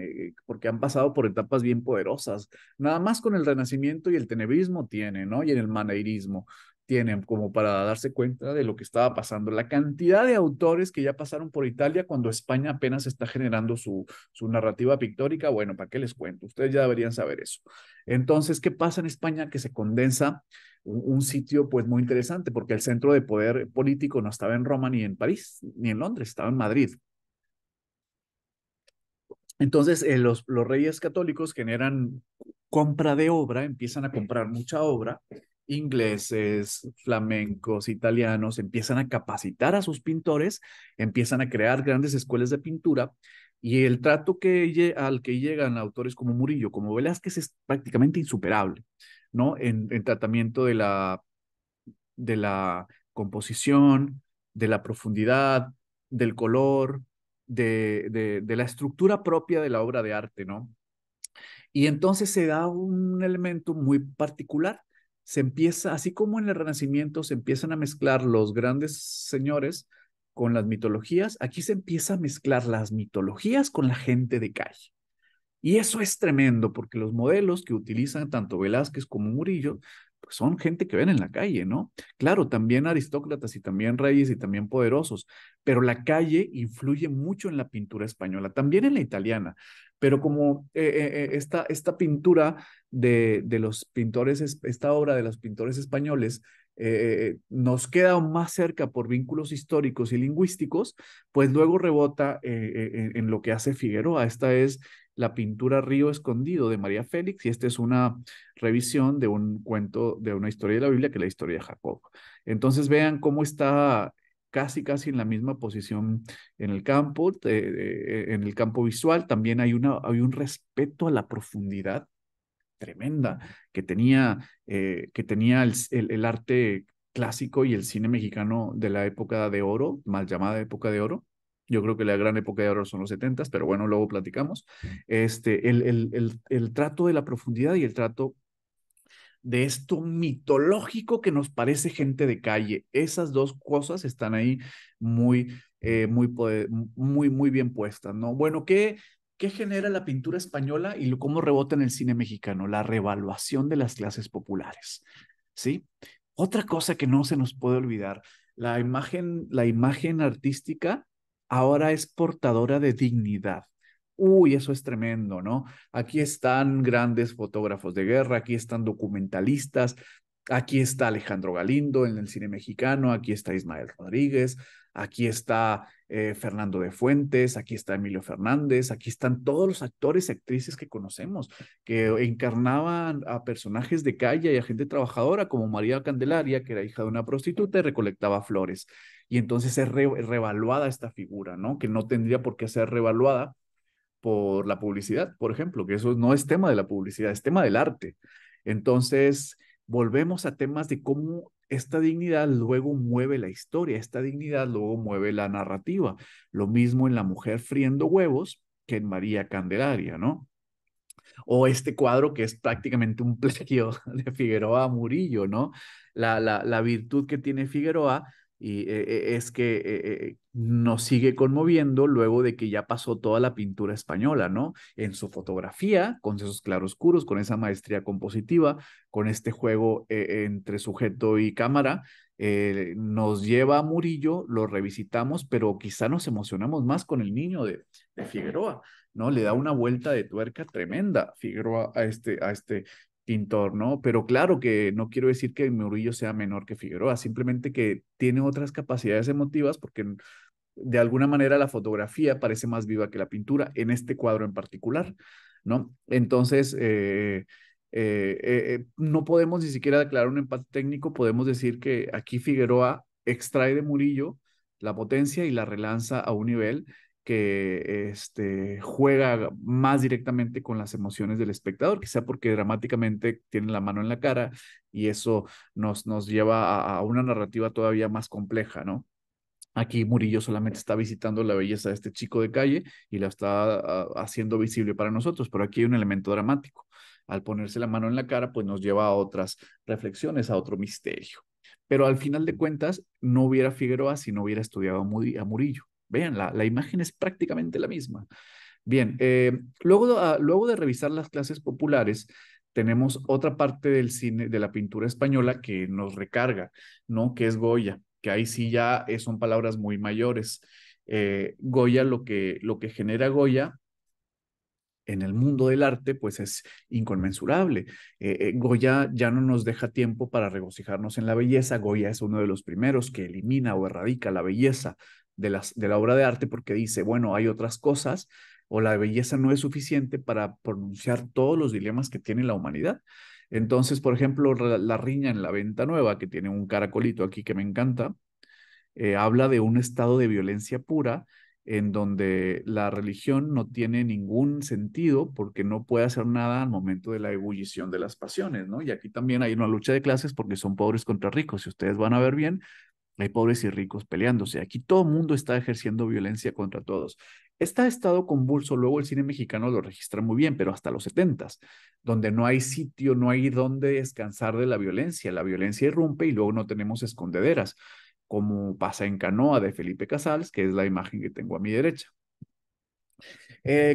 porque han pasado por etapas bien poderosas. Nada más con el Renacimiento y el tenebrismo tiene, ¿no? Y en el maneirismo tienen como para darse cuenta de lo que estaba pasando. La cantidad de autores que ya pasaron por Italia cuando España apenas está generando su narrativa pictórica, bueno, ¿para qué les cuento? Ustedes ya deberían saber eso. Entonces, ¿qué pasa en España? Que se condensa un sitio pues muy interesante porque el centro de poder político no estaba en Roma ni en París ni en Londres, estaba en Madrid. Entonces, los reyes católicos generan compra de obra, empiezan a comprar mucha obra, ingleses, flamencos, italianos, empiezan a capacitar a sus pintores, empiezan a crear grandes escuelas de pintura y el trato al que llegan autores como Murillo, como Velázquez, es prácticamente insuperable, ¿no? En tratamiento de la composición, de la profundidad, del color, de la estructura propia de la obra de arte, ¿no? Y entonces se da un elemento muy particular. Se empieza, así como en el Renacimiento se empiezan a mezclar los grandes señores con las mitologías, aquí se empieza a mezclar las mitologías con la gente de calle. Y eso es tremendo porque los modelos que utilizan tanto Velázquez como Murillo, pues son gente que ven en la calle, ¿no? Claro, también aristócratas y también reyes y también poderosos, pero la calle influye mucho en la pintura española, también en la italiana, pero como esta pintura de los pintores, esta obra de los pintores españoles, nos queda aún más cerca por vínculos históricos y lingüísticos, pues luego rebota en lo que hace Figueroa. Esta es la pintura Río Escondido de María Félix, y esta es una revisión de un cuento, de una historia de la Biblia, que es la historia de Jacob. Entonces vean cómo está casi en la misma posición en el campo, en el campo visual. También hay un respeto a la profundidad tremenda que tenía el arte clásico y el cine mexicano de la época de oro, mal llamada época de oro. Yo creo que la gran época de oro son los setentas, pero bueno, luego platicamos. El trato de la profundidad y el trato de esto mitológico que nos parece gente de calle. Esas dos cosas están ahí muy bien puestas, ¿no? Bueno, ¿qué genera la pintura española y cómo rebota en el cine mexicano? La revaluación de las clases populares, ¿sí? Otra cosa que no se nos puede olvidar, la imagen artística ahora es portadora de dignidad. Uy, eso es tremendo, ¿no? Aquí están grandes fotógrafos de guerra, aquí están documentalistas, aquí está Alejandro Galindo en el cine mexicano, aquí está Ismael Rodríguez, aquí está Fernando de Fuentes, aquí está Emilio Fernández, aquí están todos los actores y actrices que conocemos, que encarnaban a personajes de calle y a gente trabajadora, como María Candelaria, que era hija de una prostituta y recolectaba flores. Y entonces es revaluada esta figura, ¿no? Que no tendría por qué ser revaluada por la publicidad, por ejemplo, que eso no es tema de la publicidad, es tema del arte. Entonces, volvemos a temas de cómo esta dignidad luego mueve la historia, esta dignidad luego mueve la narrativa. Lo mismo en La mujer friendo huevos que en María Candelaria, ¿no? O este cuadro que es prácticamente un plagio de Figueroa a Murillo, ¿no? La virtud que tiene Figueroa es que nos sigue conmoviendo luego de que ya pasó toda la pintura española, ¿no? En su fotografía, con esos claroscuros, con esa maestría compositiva, con este juego entre sujeto y cámara, nos lleva a Murillo, lo revisitamos, pero quizá nos emocionamos más con el niño de Figueroa. ¿No? Le da una vuelta de tuerca tremenda Figueroa a este pintor, ¿no? Pero claro que no quiero decir que Murillo sea menor que Figueroa, simplemente que tiene otras capacidades emotivas porque de alguna manera la fotografía parece más viva que la pintura en este cuadro en particular, ¿no? Entonces, no podemos ni siquiera declarar un empate técnico, podemos decir que aquí Figueroa extrae de Murillo la potencia y la relanza a un nivel que juega más directamente con las emociones del espectador, quizá porque dramáticamente tiene la mano en la cara y eso nos lleva a una narrativa todavía más compleja, ¿no? Aquí Murillo solamente está visitando la belleza de este chico de calle y la está haciendo visible para nosotros, pero aquí hay un elemento dramático. Al ponerse la mano en la cara, pues nos lleva a otras reflexiones, a otro misterio. Pero al final de cuentas, no hubiera Figueroa si no hubiera estudiado a Murillo. Vean, la imagen es prácticamente la misma. Bien, luego de revisar las clases populares, tenemos otra parte del cine, de la pintura española que nos recarga, ¿no? Que es Goya, que ahí sí ya son palabras muy mayores. Goya, lo que genera Goya en el mundo del arte, pues es inconmensurable. Goya ya no nos deja tiempo para regocijarnos en la belleza. Goya es uno de los primeros que elimina o erradica la belleza de la obra de arte porque dice, bueno, hay otras cosas o la belleza no es suficiente para pronunciar todos los dilemas que tiene la humanidad. Entonces, por ejemplo, la riña en La Venta Nueva, que tiene un caracolito aquí que me encanta, habla de un estado de violencia pura en donde la religión no tiene ningún sentido porque no puede hacer nada al momento de la ebullición de las pasiones, ¿no? Y aquí también hay una lucha de clases porque son pobres contra ricos. Si ustedes van a ver bien, hay pobres y ricos peleándose. Aquí todo el mundo está ejerciendo violencia contra todos. Este estado convulso, luego el cine mexicano lo registra muy bien, pero hasta los setentas, donde no hay sitio, no hay donde descansar de la violencia. La violencia irrumpe y luego no tenemos escondederas, como pasa en Canoa de Felipe Casals, que es la imagen que tengo a mi derecha.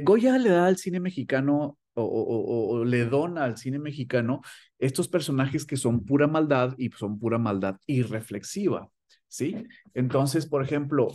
Goya le da al cine mexicano o le dona al cine mexicano estos personajes que son pura maldad y son pura maldad irreflexiva, ¿sí? Entonces, por ejemplo,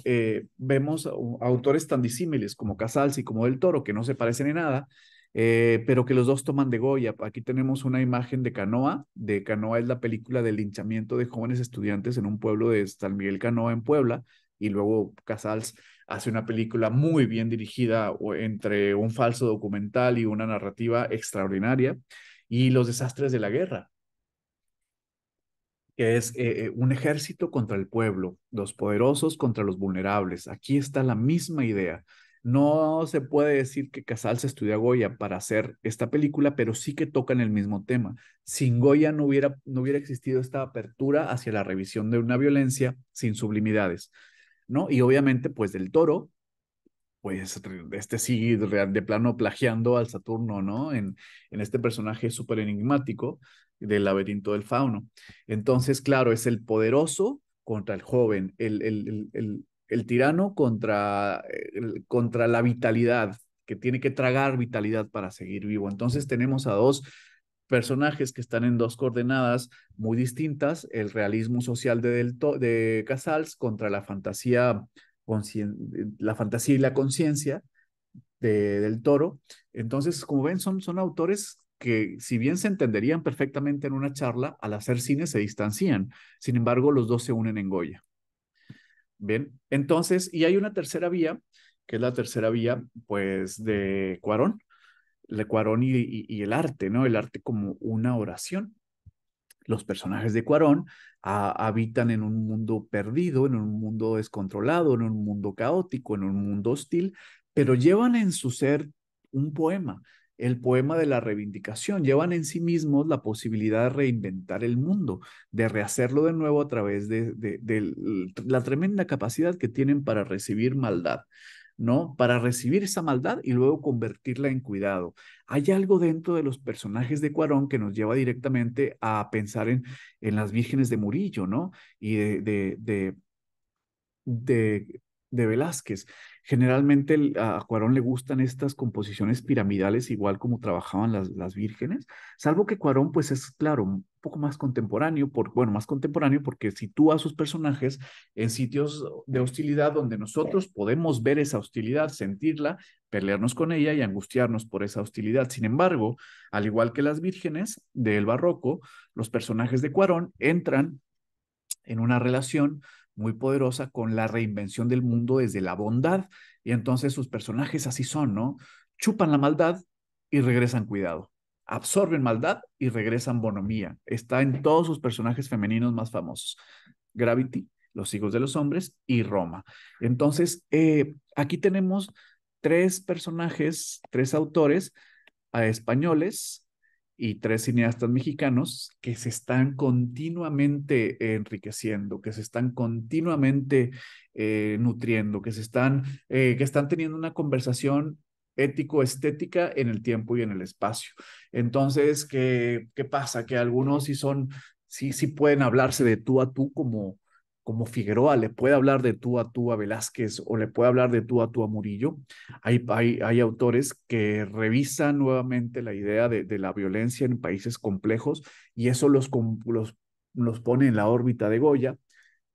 vemos autores tan disímiles como Casals y como Del Toro, que no se parecen en nada, pero que los dos toman de Goya. Aquí tenemos una imagen de Canoa. De Canoa es la película del linchamiento de jóvenes estudiantes en un pueblo de San Miguel Canoa en Puebla, y luego Casals hace una película muy bien dirigida entre un falso documental y una narrativa extraordinaria, y Los desastres de la guerra, que es un ejército contra el pueblo, los poderosos contra los vulnerables. Aquí está la misma idea. No se puede decir que Casals estudió a Goya para hacer esta película, pero sí que tocan el mismo tema. Sin Goya no hubiera existido esta apertura hacia la revisión de una violencia sin sublimidades, ¿no? Y obviamente, pues Del Toro, pues sí, de plano plagiando al Saturno, ¿no? En este personaje súper enigmático del laberinto del fauno. Entonces, claro, es el poderoso contra el joven, el tirano contra la vitalidad, que tiene que tragar vitalidad para seguir vivo. Entonces tenemos a dos personajes que están en dos coordenadas muy distintas, el realismo social de Casals contra la fantasía y la conciencia del Toro. Entonces, como ven, son autores que si bien se entenderían perfectamente en una charla, al hacer cine se distancian. Sin embargo, los dos se unen en Goya. Bien, entonces, y hay una tercera vía, que es la tercera vía, pues, de Cuarón, y el arte, ¿no? El arte como una oración. Los personajes de Cuarón habitan en un mundo perdido, en un mundo descontrolado, en un mundo caótico, en un mundo hostil, pero llevan en su ser un poema. el poema de la reivindicación. Llevan en sí mismos la posibilidad de reinventar el mundo, de rehacerlo de nuevo a través de la tremenda capacidad que tienen para recibir maldad. ¿No? Para recibir esa maldad y luego convertirla en cuidado. Hay algo dentro de los personajes de Cuarón que nos lleva directamente a pensar en las vírgenes de Murillo, ¿no? Y de, de Velázquez. Generalmente a Cuarón le gustan estas composiciones piramidales, igual como trabajaban las vírgenes, salvo que Cuarón, pues es claro, un poco más contemporáneo, bueno, más contemporáneo porque sitúa a sus personajes en sitios de hostilidad donde nosotros podemos ver esa hostilidad, sentirla, pelearnos con ella y angustiarnos por esa hostilidad. Sin embargo, al igual que las vírgenes del barroco, los personajes de Cuarón entran en una relación muy poderosa con la reinvención del mundo desde la bondad. Y entonces sus personajes así son, ¿no? Chupan la maldad y regresan cuidado. Absorben maldad y regresan bonomía. Está en todos sus personajes femeninos más famosos. Gravity, Los hijos de los hombres y Roma. Entonces, aquí tenemos tres personajes, tres autores españoles y tres cineastas mexicanos que se están continuamente enriqueciendo, que se están continuamente nutriendo, que están teniendo una conversación ético-estética en el tiempo y en el espacio. Entonces, ¿qué pasa? Que algunos sí pueden hablarse de tú a tú como Figueroa le puede hablar de tú a tú a Velázquez o le puede hablar de tú a Murillo. Hay autores que revisan nuevamente la idea de la violencia en países complejos y eso los pone en la órbita de Goya.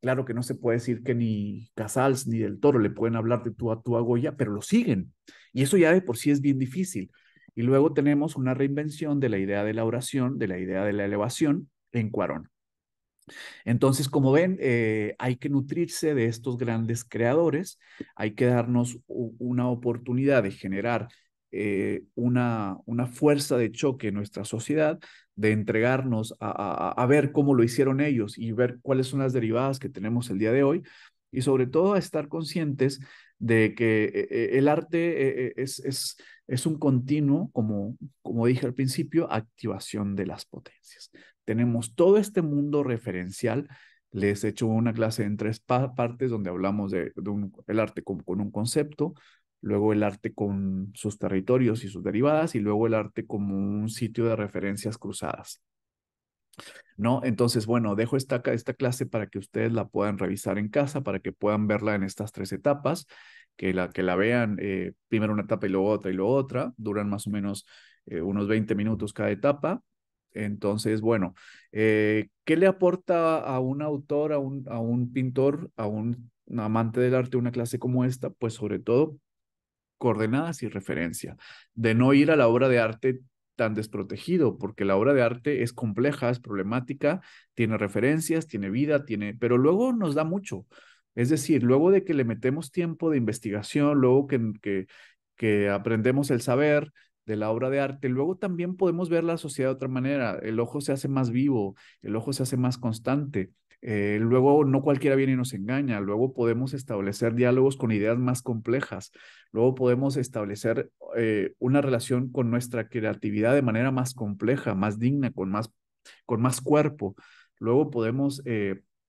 Claro que no se puede decir que ni Casals ni Del Toro le pueden hablar de tú a Goya, pero lo siguen. Y eso ya de por sí es bien difícil. Y luego tenemos una reinvención de la idea de la oración, de la idea de la elevación en Cuarón. Entonces, como ven, hay que nutrirse de estos grandes creadores, hay que darnos una oportunidad de generar una fuerza de choque en nuestra sociedad, de entregarnos a ver cómo lo hicieron ellos y ver cuáles son las derivadas que tenemos el día de hoy, y sobre todo a estar conscientes de que el arte es un continuo, como dije al principio, activación de las potencias. Tenemos todo este mundo referencial. Les he hecho una clase en tres partes donde hablamos el arte con un concepto, luego el arte con sus territorios y sus derivadas, y luego el arte como un sitio de referencias cruzadas. ¿No? Entonces, bueno, dejo esta clase para que ustedes la puedan revisar en casa, para que puedan verla en estas tres etapas, que la vean primero una etapa y luego otra, duran más o menos unos 20 minutos cada etapa. Entonces, bueno, ¿qué le aporta a un autor, a un pintor, a un amante del arte una clase como esta? Pues sobre todo coordenadas y referencia, de no ir a la obra de arte tan desprotegido, porque la obra de arte es compleja, es problemática, tiene referencias, tiene vida, pero luego nos da mucho. Es decir, luego de que le metemos tiempo de investigación, luego que aprendemos el saber de la obra de arte, luego también podemos ver la sociedad de otra manera. El ojo se hace más vivo, el ojo se hace más constante. Luego no cualquiera viene y nos engaña, luego podemos establecer diálogos con ideas más complejas. Luego podemos establecer una relación con nuestra creatividad de manera más compleja, más digna, con más cuerpo. Luego podemos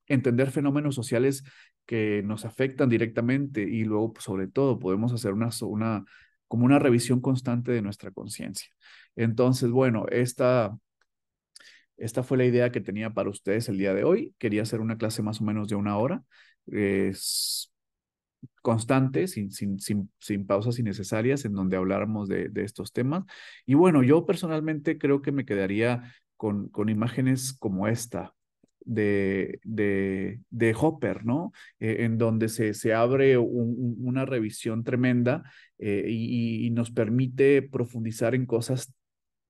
entender fenómenos sociales que nos afectan directamente y luego, pues, sobre todo, podemos hacer como una revisión constante de nuestra conciencia. Entonces, bueno, esta fue la idea que tenía para ustedes el día de hoy. Quería hacer una clase más o menos de una hora. Es constante, sin pausas innecesarias, en donde habláramos de estos temas. Y bueno, yo personalmente creo que me quedaría con imágenes como esta de Hopper, ¿no? En donde se abre una revisión tremenda y nos permite profundizar en cosas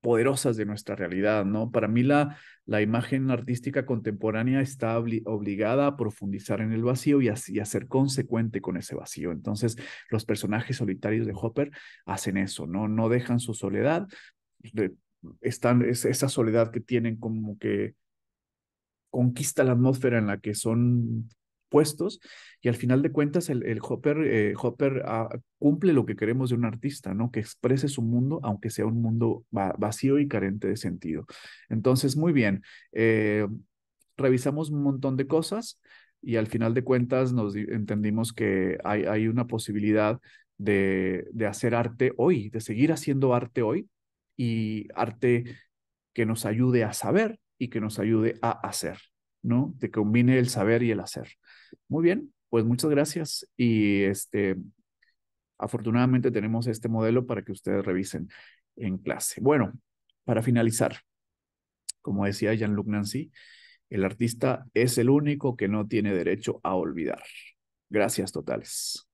poderosas de nuestra realidad, ¿no? Para mí la imagen artística contemporánea está obligada a profundizar en el vacío y a ser consecuente con ese vacío. Entonces, los personajes solitarios de Hopper hacen eso, ¿no? No dejan su soledad, de- esa soledad que tienen como que conquista la atmósfera en la que son opuestos y al final de cuentas el Hopper cumple lo que queremos de un artista, ¿no? Que exprese su mundo, aunque sea un mundo vacío y carente de sentido. Entonces, muy bien. Revisamos un montón de cosas y al final de cuentas entendimos que hay una posibilidad de hacer arte hoy, de seguir haciendo arte hoy y arte que nos ayude a saber y que nos ayude a hacer, ¿no? Que combine el saber y el hacer. Muy bien, pues muchas gracias y afortunadamente tenemos este modelo para que ustedes revisen en clase. Bueno, para finalizar, como decía Jean-Luc Nancy, el artista es el único que no tiene derecho a olvidar. Gracias totales.